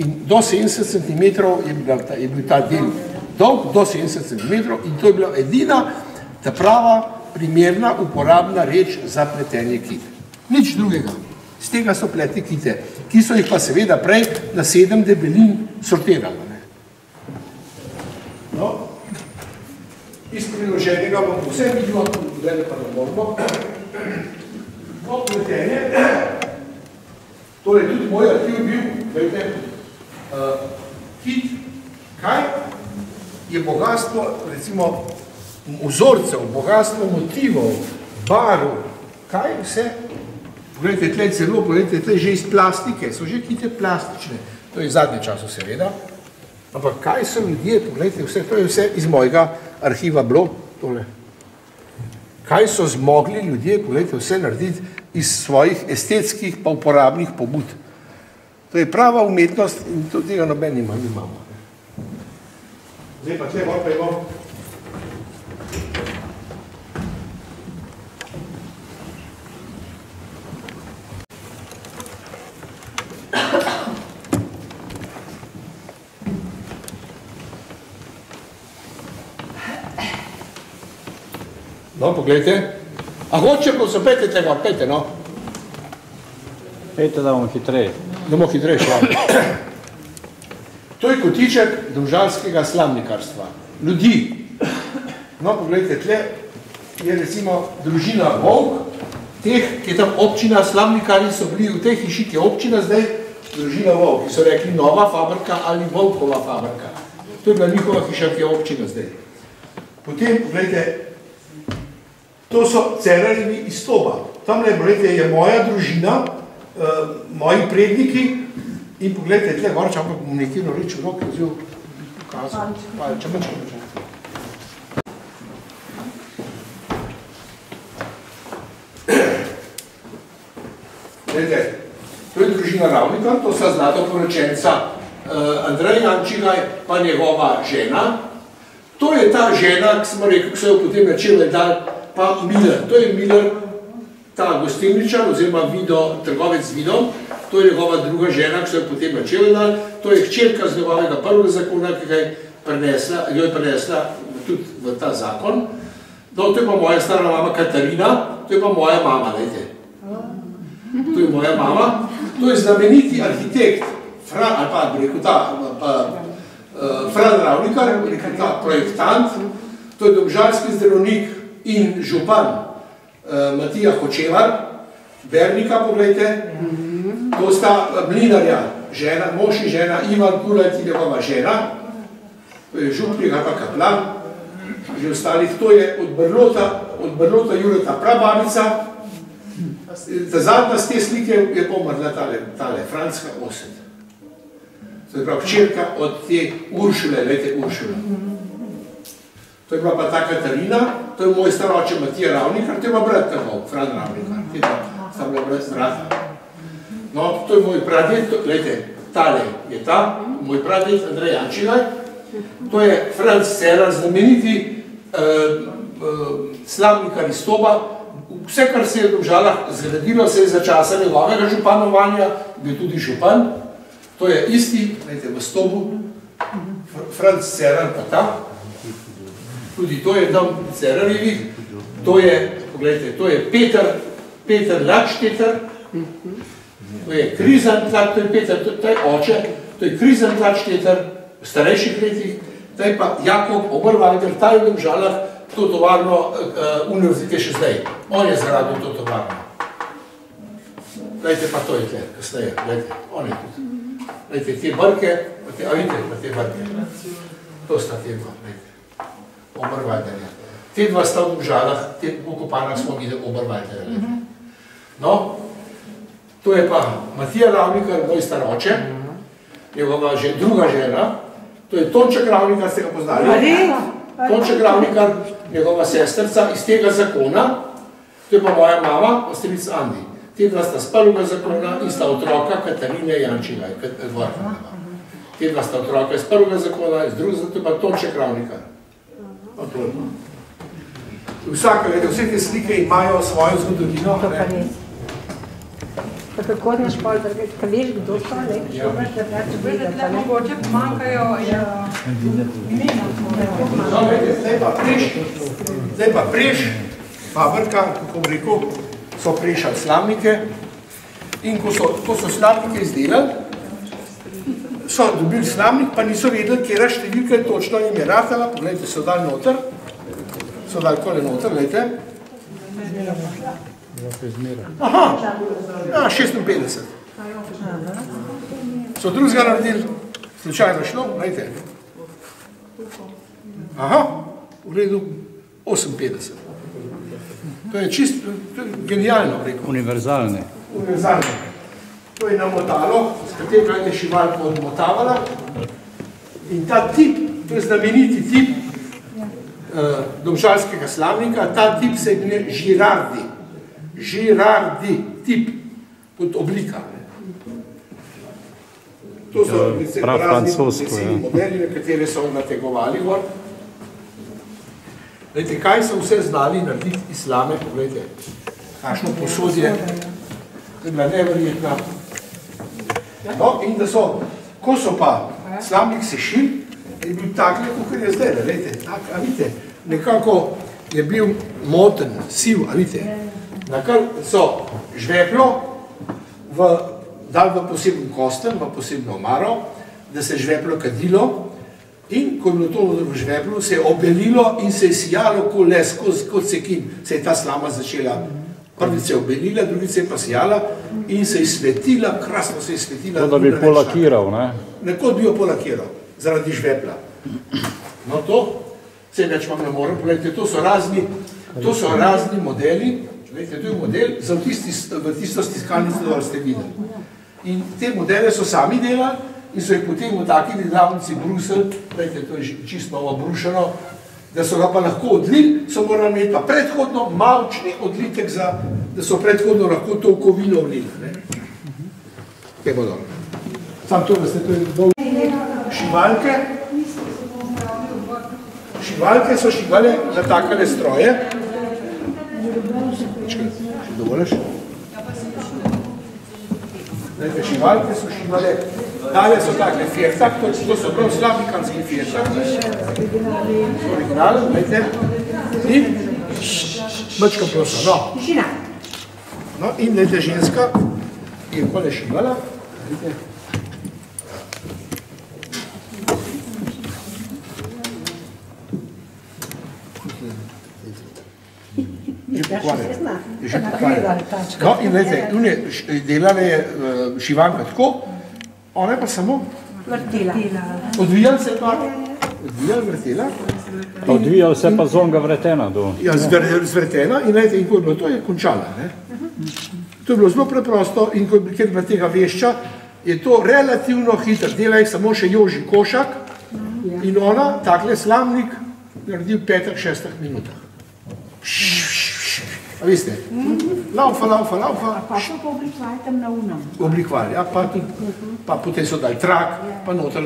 in do 70 cm je bil ta del dolg, do 70 cm in to je bila edina ta prava, primerna, uporabna reč za pletenje kit. Nič drugega. Z tega so pleti kite, ki so jih pa seveda prej na 7 debelin sortirali. No, iz priloženega bom vse vidimo, tudi pa ne moramo. No, pletenje, torej tudi moj arhiv bil, vejte, kit, kaj je bogatstvo, recimo, vzorcev, bogatstvo motivov, barv, kaj vse, pogledajte, tle celo, pogledajte, tle že iz plastike, so že kite plastične, to je v zadnjem času seveda, ampak kaj so ljudje, pogledajte, vse, to je vse iz mojega arhiva bilo, tole. Kaj so zmogli ljudje, pogledajte, vse narediti iz svojih estetskih pa uporabnih pobud. To je prava umetnost in tega noben imamo. Zdaj pa tle bolj pejmo. No, pogledajte. A hoče, ko so pete tega, pete, no? Pete, da bomo hitreje. Da bomo hitreje šli. To je kotiček domžalskega slamnikarstva. Ljudi. No, pogledajte, tle je recimo družina Volk, teh, ki je tam občina, slamnikarji so bili v tej hiši, ki je občina zdaj, družina Volk, ki so rekli Nova fabrika ali Volkova fabrika. To je bila njihova hiša, ki je občina zdaj. Potem, pogledajte, to so Cerarjevi iz Toba. Tamle, pogledajte, je moja družina, moji predniki in pogledajte, tle gor, če bom nekaj reč v roki vzel, pokazal. Čem. Gledajte, to je družina Ravnika, to sta zlatoporočenca Andrej Jančigaj pa njegova žena. To je ta žena, ki smo rekli, ki so jo potem načeli dal pa Miller. To je Miller, ta gostilničar, oziroma trgovec z vidom. To je njegova druga žena, ki so jo potem načeli dal. To je hčerka z njegovega prvega zakona, ki jo je prinesla tudi v ta zakon. No, to je pa moja stara mama Katarina, to je pa moja mama, dajte. To je moja mama. To je znameniti arhitekt, ali pa, bi rekel, Fran Ravnikar, ta projektant, to je domžalski zdravnik in župan Matija Hočevar, Bernika, pogledajte, to sta mlinarja, mož in žena, Ivan Kulajt in njegova žena, to je župnik ali pa kaplan, že ostalih, to je od Brlota Jureta prababica, ta zadnja z te slike je pomrla tale, Franska Osed. To je prav včerka od te Uršule, lejte Uršule. To je bila pa ta Katarina, to je moj staroče Matija Ravnikar, to je pa brat tamo, Fran Ravnikar, te pa sta bila brata. No, to je moj praded, gledajte, tale je ta, moj praded Andrej Jančilaj, to je Franc Cerar, znameniti slavnikar iz Toba. Vse, kar se je v Domžalah zgradilo, se je za časa njegovega županovanja, bil tudi župan. To je isti, gledajte, v Stobu, Franc Cerar pa ta. Tudi to je dom Cerarjevih. To je, pogledajte, to je Peter Lačteter. To je Krizantlat, to je Peter, to je oče, to je Krizantlat-Šteter v starejših letih, to je pa Jakob Oberwalder, ta je v Domžalah to tovarno univerzite še zdaj. On je zgradil to tovarno. Glejte pa to je tle, kasneje, glejte, on je tudi. Glejte, te brke, a vidite pa te brke. To sta te dva, glejte, Oberwalderja. Te dva sta v Domžalah, te pokopanah smo videli Oberwalderja. No, to je pa Matija Ravnikar, moj staroče, njegova druga žena, to je Tonček Ravnikar, ste ga poznali? Tonček Ravnikar, njegova sestrca iz tega zakona, to je pa moja mama, ostrica Andi. Te dva sta z prvega zakona in sta otroka Katarine Jančilaj, Te dva sta otroka iz prvega zakona, iz drugega zakona, to je pa Tonček Ravnikar. Vse te slike imajo svojo zgodovino. Kako naš pol, da veš, kdo so, ne? Mogoče manjkajo imena. Zdaj pa Preš, Fabrka, kako bom rekel, so prešali slamnike in ko so slamnike izdelali, so dobili slamnik, pa niso vedeli, kjera številka točno jim je ratala, pogledajte, so dali noter, gledajte. Aha, 56. So drugega naredili, slučajno šlo, gledajte. Aha, v redu, 58. To je čisto, genialno, rekel. Univerzalne. To je namotalo, s katerim je šivalko odmotavala. In ta tip, to je znameniti tip domžalskega slavnika, ta tip se imenuje Girardi. Girardi tip, kot oblika. To so razni modeli, na katere so nategovali gor. Glejte, kaj so vse znali narediti islame, pogledajte, kakšno posodje, to je bila neverjetna. No, in da so, ko so pa slamnik sešili, je bil takle, kot je zdaj, gledajte, tak, a vidite, nekako je bil moten, siv, a vidite, nakar so žveplo dali v poseben kosten, v posebno omaro, da se žveplo kadilo in ko je bilo to v žveplu, se je obelilo in se je sijalo kot les, kot sekin. Se je ta slama začela, prvič se je obelila, drugič se je pa sijala in se je svetila, krasno se je svetila. To, da bi polakiral, ne? Nekod bi jo polakiral, zaradi žvepla. No to, se več vam ne morem povedati, to so razni modeli, gledajte, to je model za v tisto stiskalnico, da ste videli. In te modele so sami delali in so jih potem v taki delavnici brusili, gledajte, to je čisto novo brušeno, da so ga pa lahko odlili, so morali imeti pa predhodno malčni odlitek, da so predhodno lahko to kovino vlili. Pejmo dobro. Sam to, da ste to je dolgo. Šivalke so šivale na takale stroje. Še dovoliš? Zdajte, šivalke so šivale, dale so takle fjertak, to so prav slavikanski fjertak. Original, gledajte. In mačka prosa, no. No, in gledajte, ženska je kole šivala, gledajte. No, in gledajte, delala je šivanka tako, ona je pa samo odvijala se pa, vrtela. Odvijal se pa zonga vretena. Ja, zvretena in gledajte, in ko je bilo to, je končala. To je bilo zelo preprosto in ko je bila tega vešča, je to relativno hitro. Dela jih samo še Joži Košak in ona, takle slamnik, naredi v 5-6 minutah. A veste, laufa. Pa so pa oblikovali tam na unem. Oblikovali, ja, pa potem so dali trak, pa noter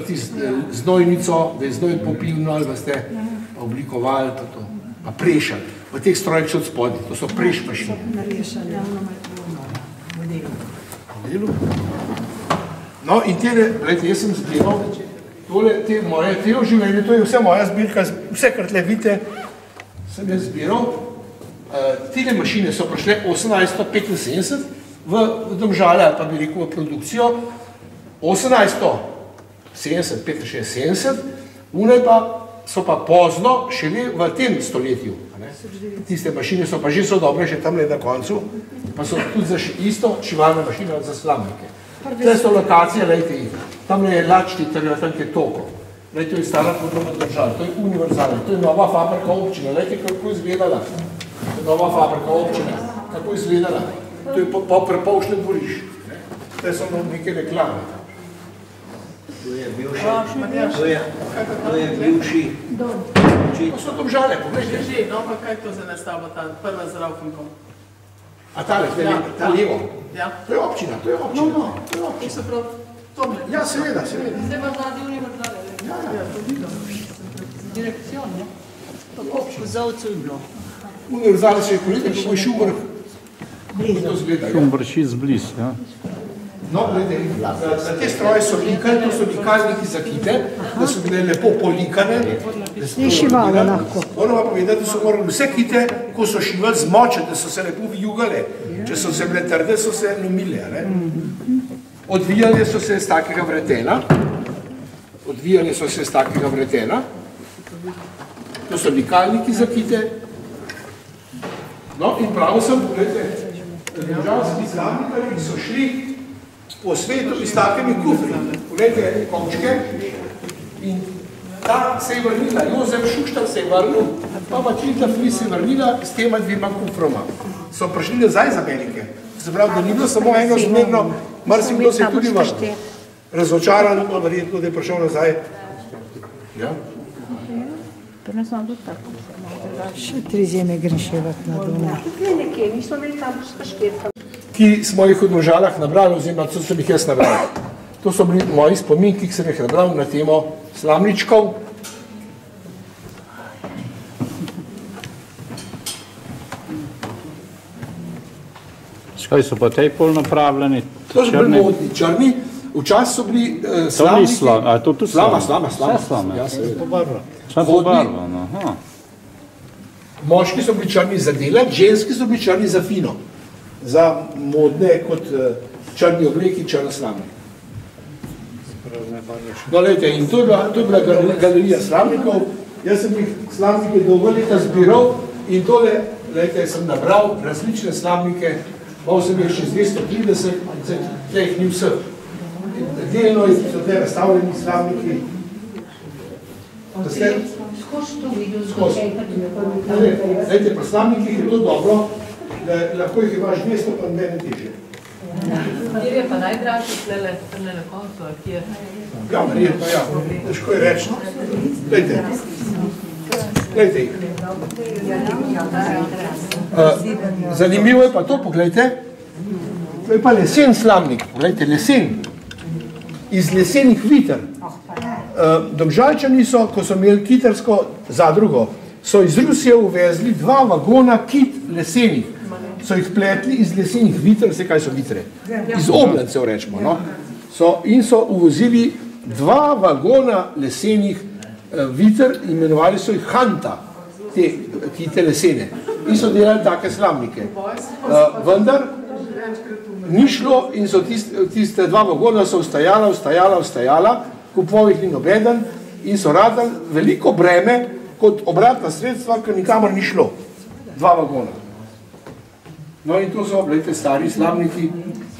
znojnico, da je znoj popivno, ali veste, oblikovali, pa to, pa prešali. V teh strojih so od spodnji, to so preš mašine. No, in tele, gledajte, jaz sem zbiral, te moje, te življenje, to je vse moja zbirka, vse, kar tle vidite, sem jaz zbiral. Tele mašine so prišle 1875 v Domžale, ali pa bi rekel v produkcijo, 1870, une pa so pa pozno šele v tem stoletju. Tiste mašine so pa že so dobre, že tam na koncu, pa so tudi za isto šivalna mašina za slamnike. Tle so lokacije, lejte jih, tam je Lačti, tam je Toko, lejte, to je stara podrobna država, to je univerzalna, to je nova fabrika občina, lejte, kako je izgledala. To je nova fabrika občina, kako je izgledala. To je po prepolšnem dvoriš. Te so neke reklame. To je bivši. To so Domžale, pogledajte. Že, no pa kaj to za nastavo, ta prva z Raufenkom? A tale, ta levo? Ja. To je občina, to je občina. No, to se prav tome. Ja, seveda. Zdaj pa zaradi univerzale. Ja, to vidim. Direkcijon, ne? Tako kozovcev je bilo. Univerzale se je polite, kako je Šumrk. Šumbrši zbliz, ja. No, gledaj, na te stroje so likali, to so likalniki za kite, da so bile lepo polikane. Ni šivalo lahko. Moram vam povedati, da so morali vse kite, ko so šivali zmočati, da so se lepo vijugale. Če so se bile trde, so se lomile. Odvijali so se z takega vretena. To so likalniki za kite. No, in prav sem, pogledajte, domžalski slamnikarji so šli po svetu iz takimi kufri. Pogledajte, končke. In ta se je vrnila, Jozef Šuštar se je vrnil, pa Mačilda Flis se je vrnila s tema dvima kufroma. So prišli nazaj z Amerike. Se pravi, da ni bilo samo eno zmerno, marsikdo se je tudi vrnil. Razočaran, verjetno, da je prišel nazaj. Ja. Prvo smo tudi tako. Še 3 zime greševati na Dunaj. Tukaj nekje, mi smo imeli tam skašketka. Ki smo jih v Domžalah nabrali, oziroma to sem jih jaz nabral. To so bili moji spominki, ki sem jih nabral na temo slamničkov. Kaj so pa tej pol napravljeni? To so bili modni črni, včasih so bili slamniki. A to tudi slama? Slama. Ja, seveda. Pobarvano, aha. Moški so bili črni za delat, ženski so bili črni za fino. Za modne kot črni obleki, črna slamnik. No, lejte, in to je bila galerija slamnikov. Jaz sem jih slamnike dolgo leta zbiral in tole, lejte, sem nabral različne slamnike, malo sem jih še 230, tle jih ni vseh. Delno so te razstavljeni slamniki. Skozi to videl, Lejte, pri slamnikih je to dobro, da lahko jih imaš 200 pa mene teže. Kjer je pa najdražji tlele na koncu, kje? Ja, verjetno, ja. Težko je reči. Lejte. Lejte jih. Zanimivo je pa to, pogledajte. To je pa lesen slamnik, pogledajte, lesen. Iz lesenih viter. Domžalčani so, ko so imeli kitarsko zadrugo, so iz Rusije uvezli 2 vagona kit lesenih. So jih pletli iz lesenih viter, vse kaj so vitre, iz oblancev rečemo, no? In so uvozili 2 vagona lesenih viter, imenovali so jih Hanta, te kite lesene, in so delali take slamnike. Vendar ni šlo in so tiste 2 vagona so ustajala, kupoval jih ni nobeden in so radili veliko breme kot obratna sredstva, ker nikamor ni šlo. 2 vagona. No in to so, gledajte, stari slamniki,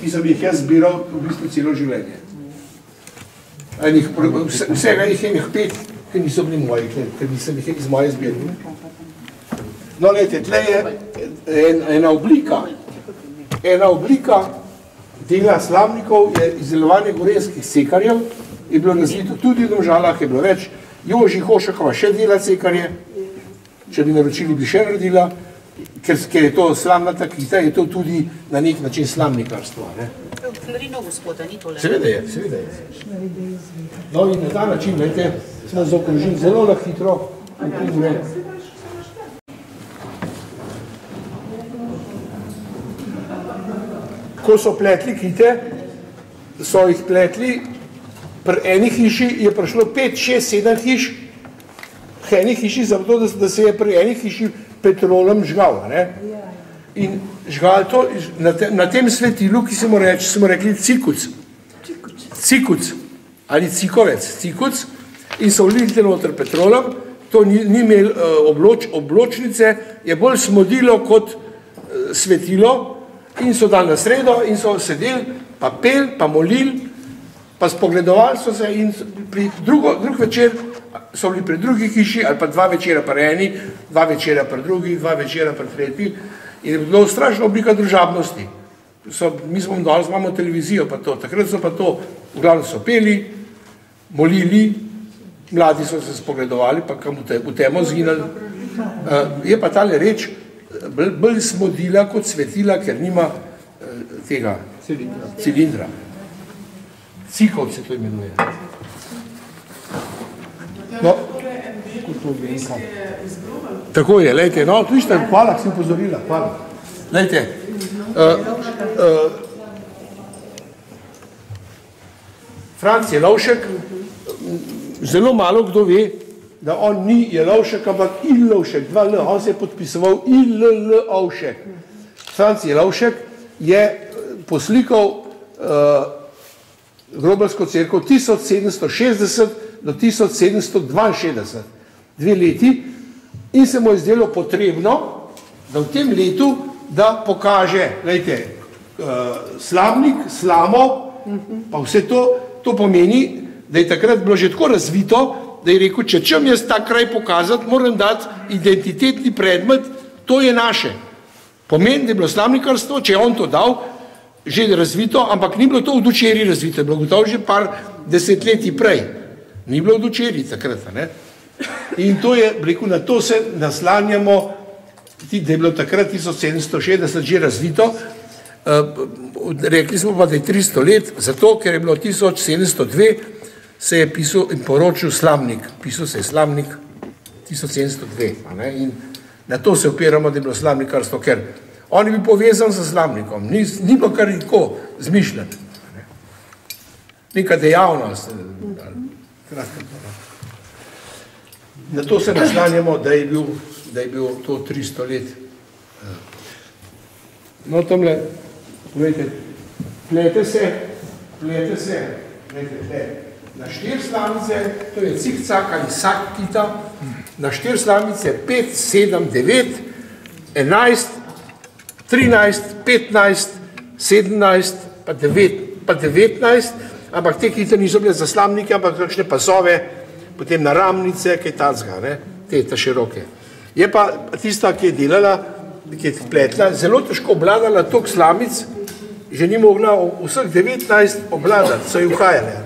ki sem jih jaz zbiral v bistvu celo življenje. Vsega jih je 5, ki niso bili moji, ker nisem jih iz moje zbirke. No, gledajte, tle je ena oblika dela slamnikov, je izdelovanje gorenjskih sekarjev, je bilo razvito tudi v Domžalah, je bilo več. Joži Hošakova še dela sekarje, če bi naročili, bi še naredila, ker je to slamnata kita, je to tudi na nek način slamnikarstvo. Knarino gospoda, ni tole. Seveda je, seveda je. No in na ta način, gledajte, smo zaokrožili zelo na hitro, ko so pletli kite, so jih pletli, pri eni hiši je prišlo 5, 6, 7 hiš, k eni hiši, zato da se je pri eni hiši petrolom žgal. In žgal to na tem svetilu, ki smo rekli cikuc. Cikuc ali cikovec, cikuc, in so vlili noter petrolom, to ni imel obločnice, je bolj smodilo kot svetilo, in so dali na sredo in so sedeli, pa pel, pa molili, pa spogledovali so se in drug večer so bili pri drugi hiši, ali pa 2 večera pri eni, 2 večera pri drugi, 2 večera pri tretji, in je bilo strašna oblika družabnosti. Mi smo danes imamo televizijo, pa to, takrat so pa to, v glavnem so peli, molili, mladi so se spogledovali, pa kam v temo zginali. Je pa tale reč bolj smodila kot svetila, ker nima tega cilindra. Cikov se to imenuje. No, tako je, lejte, no, tu išta, hvala, sem upozorila, hvala. Lejte, Franc Jelovšek, zelo malo kdo ve, da on ni Jelovšek, ampak Ilovšek, 2 L, on se je podpisoval Ilovšek. Franc Jelovšek je poslikal Grobelsko cerkev 1760 do 1762, 2 leti, in se mu je zdelo potrebno, da v tem letu, da pokaže, gledajte, slamnik, slamo, pa vse to pomeni, da je takrat bilo že tako razvito, da je rekel, če čem jaz ta kraj pokazati, moram dati identitetni predmet, to je naše. Pomeni, da je bilo slamnikarstvo, če je on to dal, že razvito, ampak ni bilo to v Dučeri razvito, je bilo gotovo že par desetletij prej. Ni bilo v Dučeri takrat, ne? In to je, rekel, na to se naslanjamo, da je bilo takrat 1760 že razvito, rekli smo pa, da je 300 let, zato, ker je bilo 1702, se je pisal in poročil slamnik. Pisal se je slamnik 1702. In na to se opiramo, da je bilo slamnikarstvo, ker on je bil povezan z slamnikom. Ni bilo kar tako zmišljati. Neka dejavnost. Na to se naslanjamo, da je bil to 300 let. No, tamle, gledajte, plete se, na 4 slamice, to je cikcak ali sak kita, na 4 slamice 5, 7, 9, 11, 13, 15, 17, pa 19, ampak te kite niso bile za slamnike, ampak kakšne pasove, potem naramnice, kaj tacga, te široke. Je pa tista, ki je delala, ki je pletla, zelo težko obladala toliko slamic, že ni mogla vseh 19 obladati, so ji uhajale.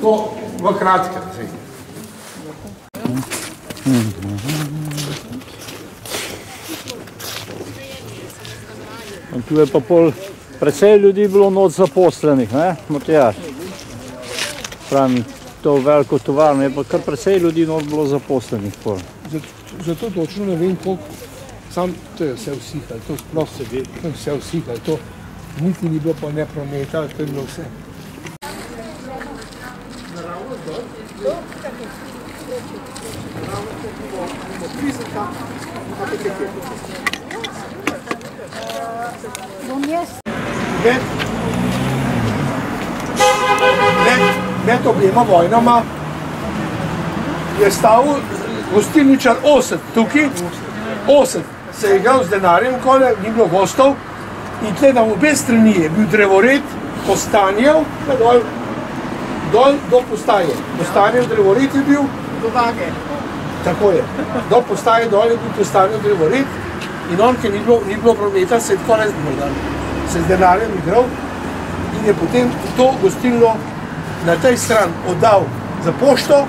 To v kratkem. Tu je pa precej ljudi bilo noč zaposlenih, ne, Matjaž? Pravim, to veliko tovarno je pa kar precej ljudi noč bilo zaposlenih. Zato točno ne vem, koliko, sam to je vse usihalo, to sploh se ve, to je vse usihalo, to niti ni bilo pa ne prometa, to je bilo vse. Med obema vojnama je stal gostilničar Osed tukaj, Osed se je igral z denarjem, kole, ni bilo gostov, in tle na obe strani je bil drevored Kostanjev, dol do postaje. Kostanjev drevored je bil do Vage. Tako je. Do postaje dol je bil Kostanjev drevored in on, ker ni bilo prometa, se je tako se z denarjem igral in je potem to gostilno na tej stran oddal za pošto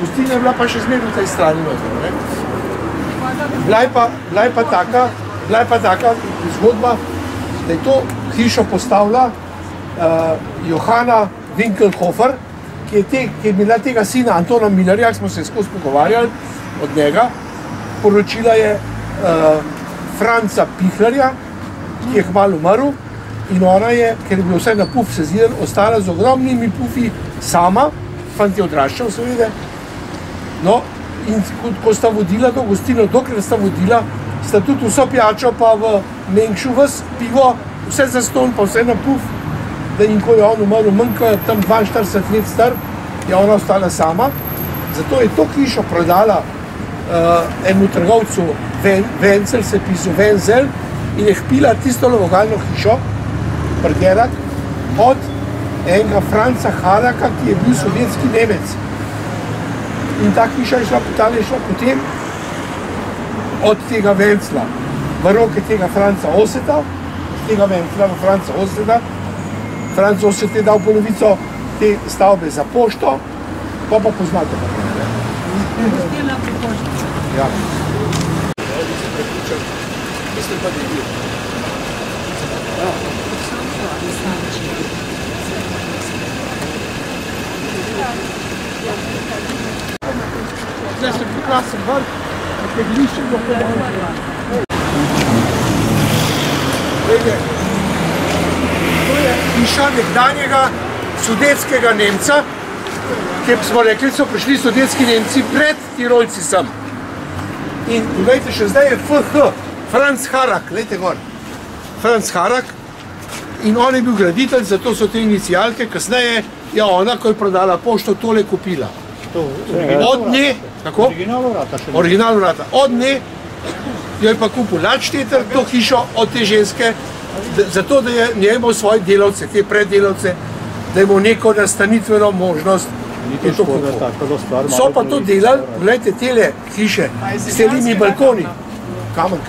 Gostilna je bila pa še zmeraj v tej strani notri, ne. Bila je pa taka zgodba, da je to hišo postavila Johana Winkelhofer, ki je imela tega sina Antona Millerja, smo se skozi pogovarjali od njega. Poročila je Franca Pichlerja, ki je kmalu umrl, in ona je, ker je bilo vse na puf sezidan, ostala z ogromnimi pufi sama, fant je odraščal seveda. No, in ko sta vodila to gostilno, dokler sta vodila, sta tudi vso pijačo pa v Mengšu ves pivo, vse zastonj pa vse na puf, da in ko je on umrl, manj ko je tam 42 let star, je ona ostala sama. Zato je to hišo prodala enemu trgovcu Wenzel, se pisal Wenzel, in je kupila tisto vogalno hišo, Prgerak, od enega Franca Haraka, ki je bil sovjetski Nemec. In ta hiša je šla potem od tega Wenzla v roke tega Franca Oseta, od tega Wenzla v Franca Oseta. Franc Oset je dal polovico te stavbe za pošto, pa poznate. Ja. Mislim pa, da je bil. Zdaj se priklasen vrh, nekaj glišče do podanja. To je hiša nekdanjega sudetskega Nemca, kjer smo rekli, so prišli sudetski Nemci pred Tirolci sem. In gledajte, še zdaj je FH, Franz Harak, gledajte gor. Franz Harak, in on je bil graditelj, zato so te inicialke, kasneje je ona, ko je prodala pošto, tole kupila. Od nje, kako? Original vrata. Od nje jo je pa kupil Ladšteter, to hišo od te ženske, zato, da je njej imel svoje delavce, te preddelavce, da je imel neko nastanitveno možnost. So pa to delali, gledajte, tele hiše, s telimi balkoni. Kamen.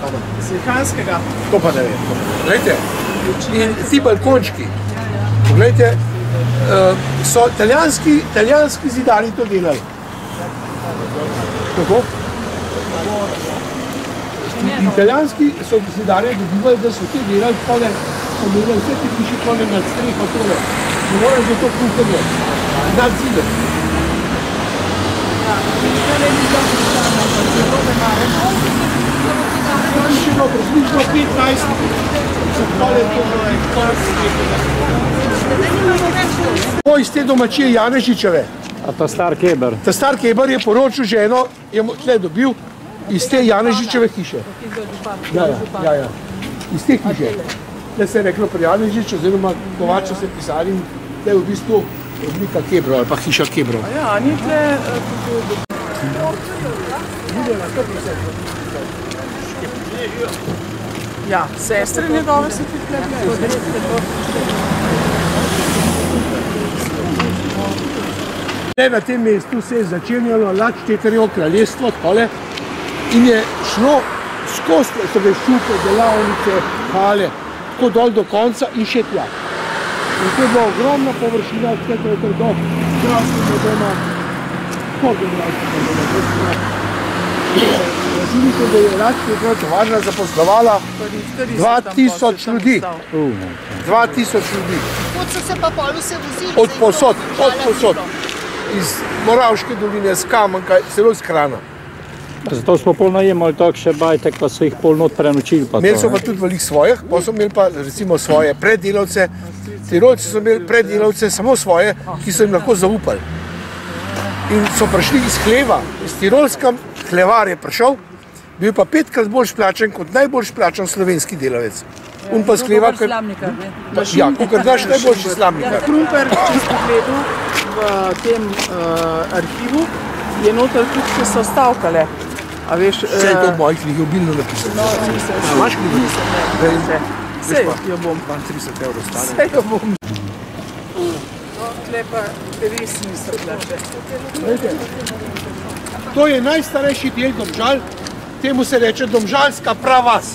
Slikanskega. To pa ne vem. Gledajte, in ti balkončki, pogledajte, so italijanski zidari to delali. Kako? Italijanski so zidarje dobivali, da so te delali, tole, so delali vse te hiši tole nad streho tole. Ne moraš za to kuhanje, nad zidom. Približno 15 so tole to iz te domačije Janežičeve. A ta star Keber? Ta star Keber je poročil ženo, je tle dobil iz te Janežičeve hiše. Ja. Iz te hiše. Tle se je reklo pri Janežiču, oziroma Kovača se pisali, tle je v bistvu oblika Kebrov ali pa hiša Kebrov. Ja, ni tle... Ja, sestre njegove so tudi tle. Na tem mestu se je začenjalo Ladšteterjevo kraljestvo tole in je šlo skozi šupe, delavnice, hale, tako dol do konca in še tja. In to je bila ogromna površina, tako je to do zdravstvenega doma, koliko zdravstvenega doma. Razumite, da je Ladšteterjeva tovarna zaposlovala 2000 ljudi. 2000 ljudi. Od so se pa pol vse vozili? Od posod. Iz Moravške doline, z Kamenka, celo iz Krana. Zato smo pol najemali takšne bajtek, pa so jih pol not prenočili. Imeli so pa tudi veliko svojih, pa so imeli pa recimo svoje preddelavce. Tirolci so imeli preddelavce samo svoje, ki so jim lahko zaupali. In so prišli iz hleva, iz Tirolska hlevar je prišel, bil pa 5-krat boljš plačen kot najboljš plačen slovenski delavec. Un pa skleva, ker... Ja, kakor daš najboljši slamnikar. Krumper, če ste gledal v tem arhivu, je noter tudi, če so stavkale. A veš... Vse je to v mojih knjigi obilno napisano. No, nisem. Imaš knjigi? Nisem. Sej jo bom. 30 € stane. Sej jo bom. No, tle pa res nisem bila še. To je najstarejši del Domžal, temu se reče Domžalska pravas.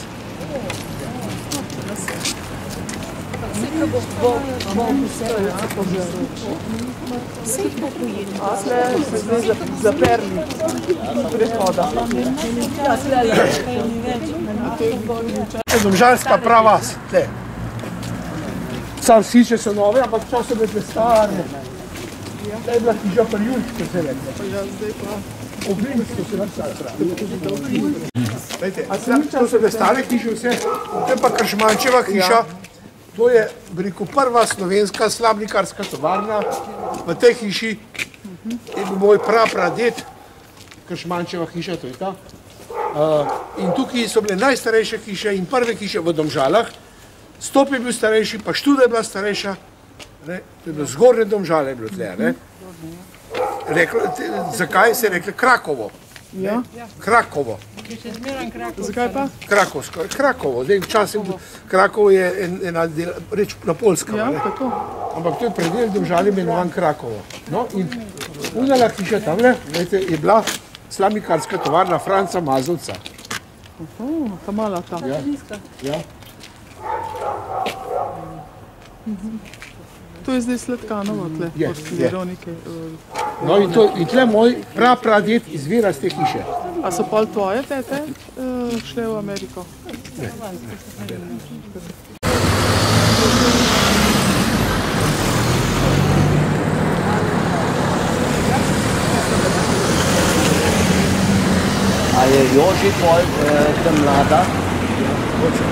A tle se zdaj zaperli prehoda. Domžalska pravas, tle. Sam hiše so nove, ampak včasih so bile stare. Tle je bila hiža pri Julčku, se rekla. Obrinsko se vrstali pravi. Lejte, to so bile stare hiše vse. To je pa Kršmančeva hiša. To je, bi rekel, prva slovenska slabnikarska tovarna. V tej hiši je bil moj prapraded, Kršmančeva hiša, to je ta. In tukaj so bile najstarejše hiše in prve hiše v Domžalah. Stop je bil starejši, pa Študa je bila starejša. To je bilo zgornje Domžale, je bilo tle. Zakaj se je rekli Krakovo? Krakovo. Zakaj pa? Krakovsko, Krakovo. Zdaj včasih Krakovo je ena del, reč na Poljskem. Ja, tako. Ampak to je predel Domžal imenovan Krakovo. No in unala hiša tamle, je bila slabnikarska tovarna Franca Mazovca. Ta mala ta. Ja. To je zdaj Sladkanova tle, od Veronike. No in tle moj prapraded izvira z te hiše. A so pol tvoje tete šle v Ameriko? Ne. A je Joži pol ta mlada?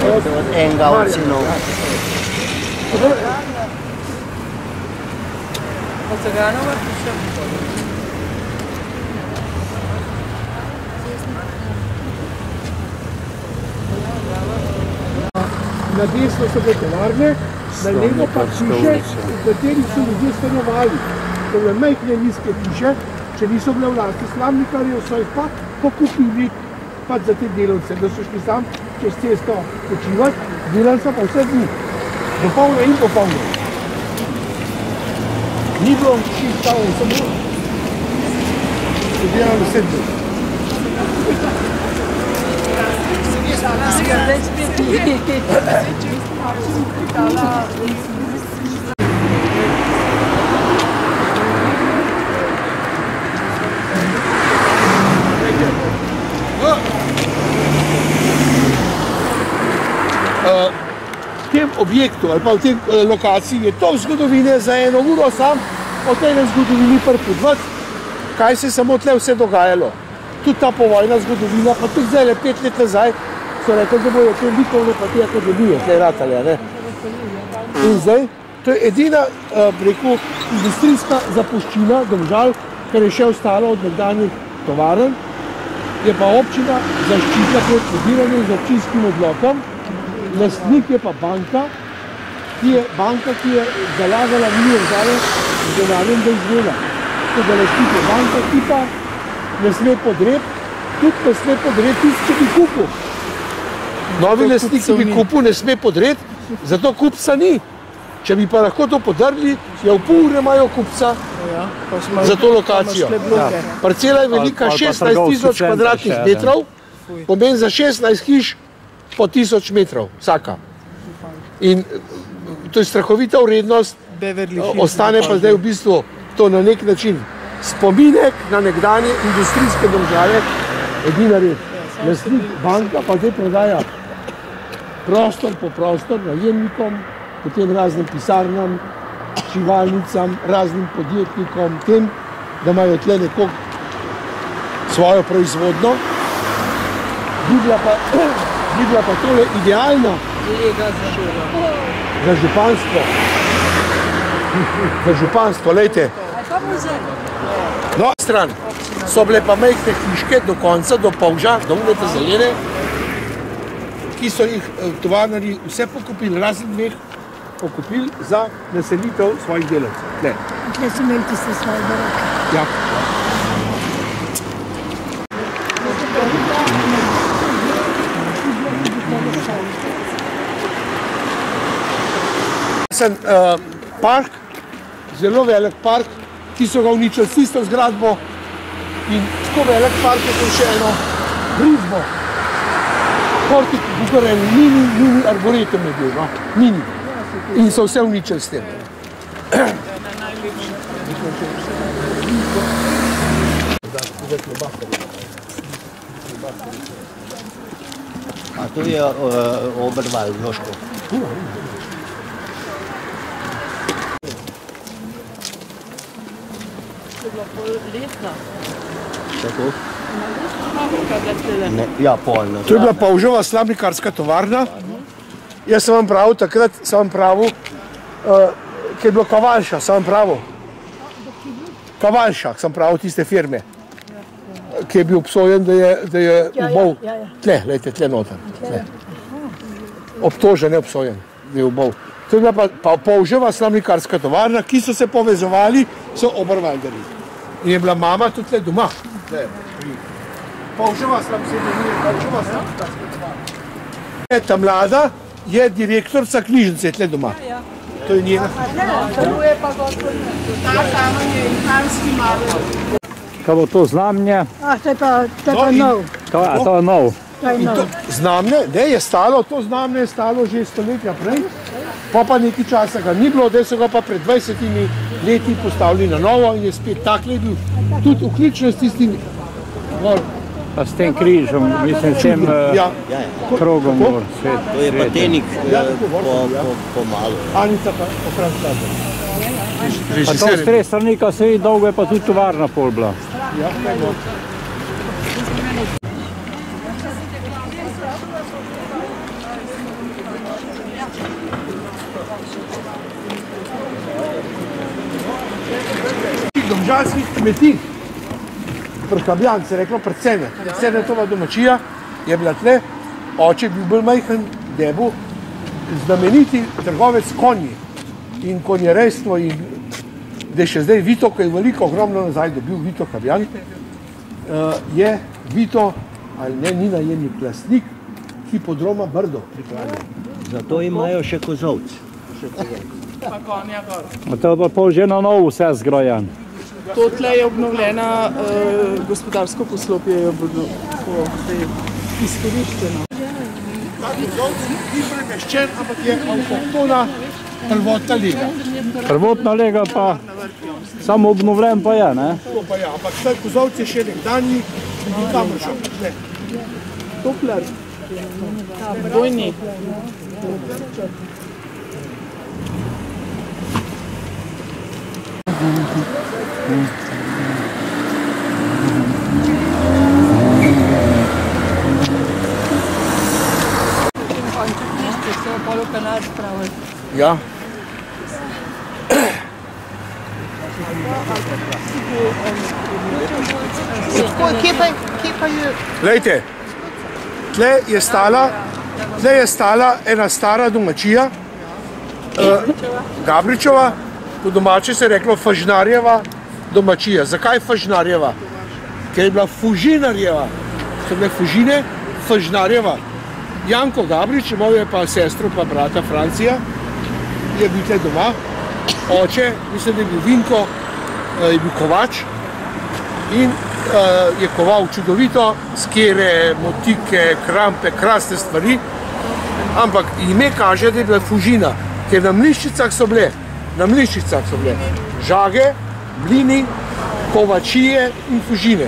Od enega od sinov. Od Ceganova hiša. Na desno so bile tovarne, na levo pa hiše, v katerih so ljudje stanovali. To bile majhne nizke hiše, če niso bile v lasti slabnikarjev, so jih pa pokupili za te delavce, da so šli sam čez cesto počivati, delali so pa vse dni, dopolno in popolno. Ni bilo čisto, samo so delali vse dni. V tem objektu ali pa v tem lokaciji je to zgodovine za eno uro sam, o tej zgodovini pripodvati, kaj se samo tle vse dogajalo. Tudi ta povojna zgodovina, pa tudi zdaj, 5 let nazaj, so rekli, da bojo te likovne pa te akademije, tle ratalja, ne. In zdaj, to je edina, rekel, industrijska zapuščina Domžal, ker je še ostalo od nekdanjih tovarn, je pa občina zaščitila pred pobiranjem z občinskim odlokom, lastnik je pa banka, ki je zalagala milijon vzale z denarjem do izgleda. To da lastnik je banka, ki pa ne sme podreti, tudi ne sme podreti tisti, če bi kupil. Novi lastnik, ki bi kupil, ne sme podreti, zato kupca ni. Če bi pa lahko to podrli, je v pol ure imajo kupca za to lokacijo. Parcela je velika 16.000 kvadratnih metrov, pomeni za 16 hiš po 1000 metrov vsaka. In to je strahovita vrednost, ostane pa zdaj v bistvu to na nek način spominek na nekdanje industrijske Domžale, edina red. Lastnik banka pa zdaj prodaja prostor po prostor najemnikom, potem raznim pisarnam, čivalnicam, raznim podjetnikom, tem, da imajo tle nekog svojo proizvodno. Bi bila pa tole idealna za županstvo. Za županstvo, lejte. No, stran so bile pa majhne hiške do konca, do Polža, do Unete Zelene, ki so jih tovarnarji vse pokupili, razen dveh pokupili za naselitev svojih delavcev. Tle so imeli tiste svoje barake. Ja. Park, zelo velik park, ki so ga uničili s tisto zgradbo in tako velik park je to še eno brizbo. Portik, en mini arboretum je bil, no, mini. in so vse uničili s tem. A to je Oberval, Joško. Tako? Ne, ja, polno. To je bila Polžova slamnikarska tovarna. Jaz sem vam pravil takrat, ki je bilo Kavalša, sem vam pravil. Kavalša, sem pravil tiste firme, ki je bil obsojen, da je ubol. Tle, lejte, tle noter. Obtožen, ne obsojen, da je ubol. To je bila pa Polžova slamnikarska tovarna, ki so se povezovali, so Oberwalderji. In je bila mama tudi tle doma. Polžova slamnikarska tovarna. Ta mlada je direktorica knjižnice tle doma. To je njena. Kaj bo to znamnje? To je pa nov. To je nov. Znamne, je stalo, to znamne je stalo že stoletja prej, pa nekaj časa ga ni bilo, da so ga pa pred 20 leti postavili na novo in je spet takle bil, tudi vključno s tistim gor. Pa s tem križom, mislim, s tem krogom gor. To je patenik po malu. Anica pa Franz Pa to s tre strani, ko se vidi dolgo, je pa tudi tovarna pol bila. Ja, tako. Domžalskih kmetij, Prkabljan se je reklo predvsem, Cernetova domačija je bila tle, oče je bil bolj majhen, debu, znameniti trgovec konji in konjerejstvo in da je še zdaj Vito, ko je veliko, ogromno nazaj dobil Vito Kabjan, je Vito, ali ne, ni najemnik, lastnik hipodroma Brdo pripravljen. Zato imajo še kozovci. Pa konja gor. To je pa pol že na novo vse zgrojen. To tle je obnovljena gospodarsko poslopje, je izkoriščeno. Ta kozovci ni premeščen, ampak je avtohtona prvotna lega. Prvotna lega pa samo obnovljen pa je, ne? To pa ja, ampak ta kozovci je še nekdanji in nikamor šel. Toplar. Bojni. Ja. Kje pa je? Glejte, tle je stala ena stara domačija, Gabričeva, po domače se je reklo Fažnarjeva domačija. Zakaj Fažnarjeva? Ker je bila Fužinarjeva. So bile Fužine, Fažnarjeva. Janko Gabrič, imel je pa sestro pa brata Francija, je bil tle doma. Oče, mislim, da je bil Vinko, je bil kovač in je koval čudovito, skere, motike, krampe, krasne stvari, ampak ime kaže, da je bila Fužina, ker na mliščicah so bile žage, mlini, kovačije in Fužine.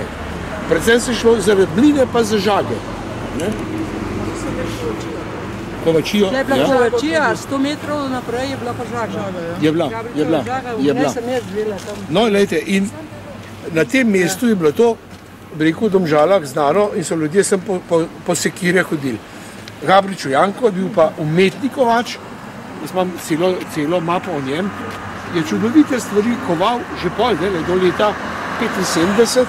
Predvsem se šlo zaradi mline pa za žage. Kovačijo. Je bila kovačija, 100 metrov naprej je bila pa žaga. Je bila. No, gledajte, in na tem mestu je bilo to, bi rekel, v Domžalah znano in so ljudje sem po sekire hodili. Gabriču Janko je bil pa umetnik kovač, jaz imam celo mapo o njem, je čudovite stvari koval že pol, do leta 75,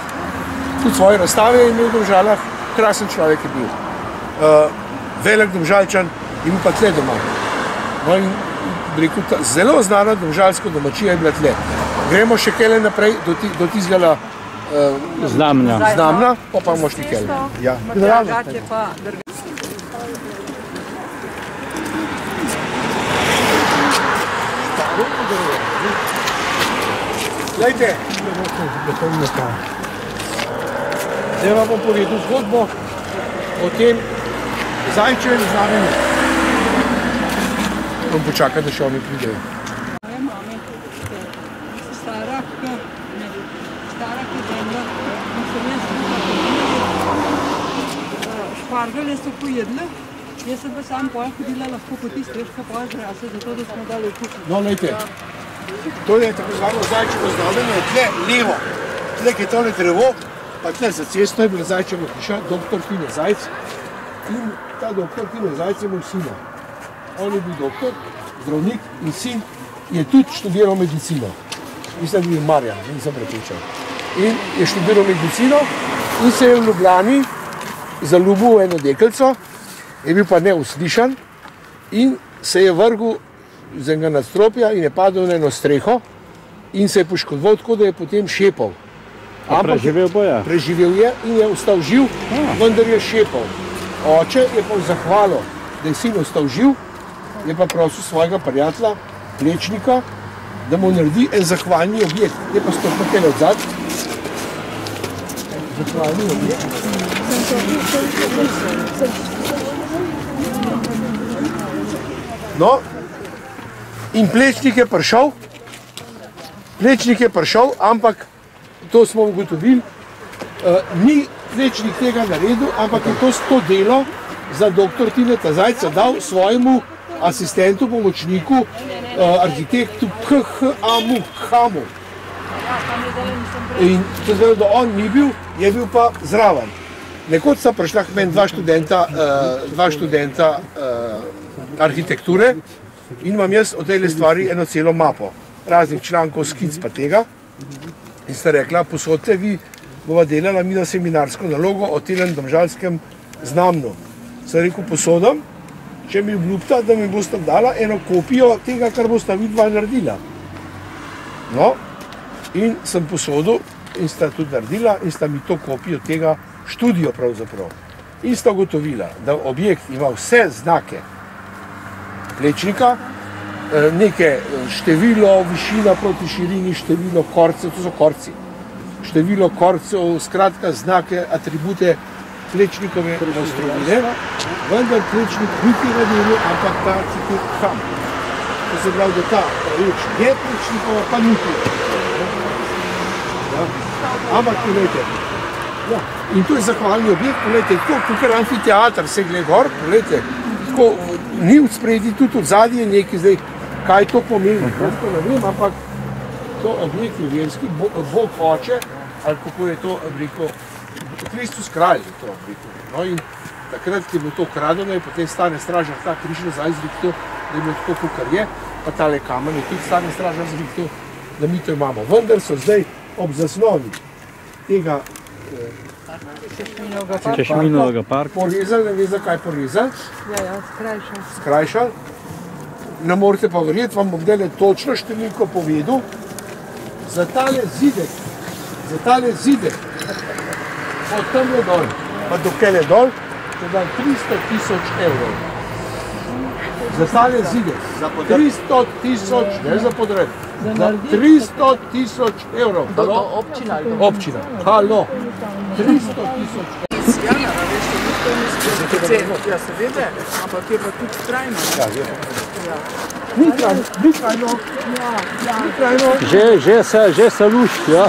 tudi svoje razstave je imel v Domžalah, krasen človek je bil. Velik Domžalčan in pa tle doma. No in rekel, zelo znana domžalska domačija je bila tle. Gremo še kele naprej do tizgala znamna, pa bomo šli kele. Ja, Glejte, zdaj vam bom povedal zgodbo o tem Zajčevem znamenju. Bom počakati, da še oni pridejo. Moje mame, stara, ki je zemlja, in sem jaz špargale so pojedle, jaz sem pa sam pojem hodila lahko po tist, veš, kaj pojem zrase, zato da smo dali v kuhinjo. No, lejte, to je tako zvano zajčevo zdravljenje, tle levo, tle, ki je tole drevo, pa tle za cesto je bila zajčeva hiša, doktor Tine Zajc. In ta doktor Tine Zajc je moj sina. On je bil doktor, zdravnik in sin je tudi študiral medicino. Mislim, da je bil Marjan, nisem prepričan. In je študiral medicino in se je v Ljubljani zaljubil v eno deklico, je bil pa neuslišan in se je vrgel z enega nadstropja in je padel na eno streho in se je poškodoval tako, da je potem šepal. Preživel bo je? Preživel je in je ostal živ, vendar je šepal. Oče je pa v zahvalo, da je sin ostal živ, je pa prosil svojega prijatelja, Plečnika, da mu naredi en zahvalni objekt. Je pa stopno tele odzad. Zahvalni objekt. No, in Plečnik je prišel, ampak to smo ugotovili, ni Plečnik tega naredil, ampak je to delo za doktor Tineta Zajca dal svojemu asistentu, pomočniku, arhitektu K.H.A.M.U. In to zdaj, da on ni bil, je bil pa zraven. Nekoč sta prišla k meni dva študenta arhitekture in imam jaz o tej stvari eno celo mapo, raznih člankov, skic pa tega. In sta rekla, posodite vi, bova delala mi na seminarsko nalogo o telem domžalskem znamnu. Sem rekel, posodam, če mi obljubta, da mi boste dala eno kopijo tega, kar boste vidva naredila. No, in sem posodil in sta tudi naredila in sta mi to kopijo tega študijo pravzaprav. In sta ugotovila, da objekt ima vse znake Plečnika, neke število, višina proti širini, število korcev, to so korci. Število korcev, skratka znake, atribute Plečnikove mojstrovine, vendar Plečnik ni tega delal, ampak ta arhitekt Ham. To se pravi, da ta reč je Plečnikova, pa ni tega. Ampak, poglejte, in to je zahvalni objekt, poglejte, tukaj amfiteatr se gleda gor, poglejte, tako ni v spredi, tudi od zadnji je nekaj zdaj, kaj to pomeni, to ne vem, ampak to objekt je verski, Bog oče, ali kako je to rekel, Kristus kralj je to rekel. No in takrat, ki je bilo to ukradeno, je potem stane stražar ta križ nazaj zviktel, da je bilo tako, kakor je, pa tale kamen je tudi stane stražar zviktel, da mi to imamo. Vendar so zdaj ob zasnovi tega Češminovega parka porezali, ne ve zakaj porezali. Ja, Skrajšali. Ne morete pa verjeti, vam bom zdaj točno številko povedal. Za tale zidek, od tamle dol, pa dokele dol, to dam 300 000 evrov. Za tale zidek, 300 000, ne za podred, za 300 000 evrov. Občina, halo, 300 000 evrov. Ja, seveda, ampak je pa tudi trajno. Ni trajno. Že se lušči, ja.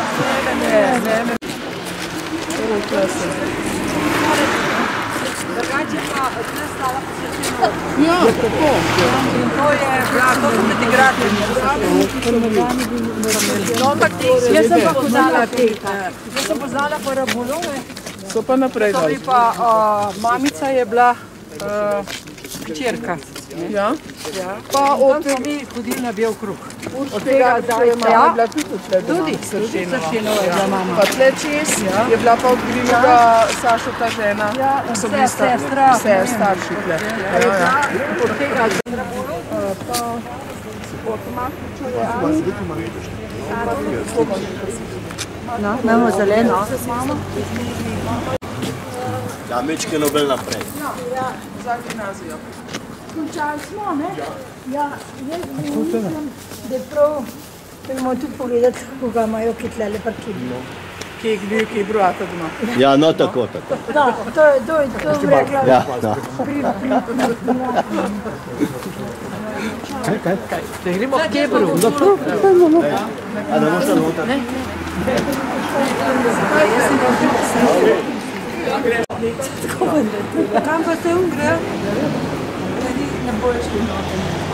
Drugače pa tle stala posvečena. Ja, tako. In to je bila, to so biti gradnje. No, ampak jaz sem pa poznala parabolove. So pa naprej dali. Pa mamica je bila hčerka. Ja? Pa od tam smo mi hodili na bel kruh. Od tega je mama bila tudi tle doma. Tudi Sršenova je bila mama. Pa tle čez je bila pa od Grimovega Sašo ta žena. So bili vse starši tle. Od tega pa od Mahničove No, imamo zeleno. Da, mečke Nobel naprej. za gimnazijo. Končali smo, ne? Ja, jaz mislim, da je prav, da bomo tudi pogledati, kako ga imajo ki tlele parkirali. kje je brata doma. Ja, no tako. Da, to bi rekla. Ja, no. Da gremo k Kebru. A da boš tam noter? Kam pa ste grejo? Ne bojo šli noter.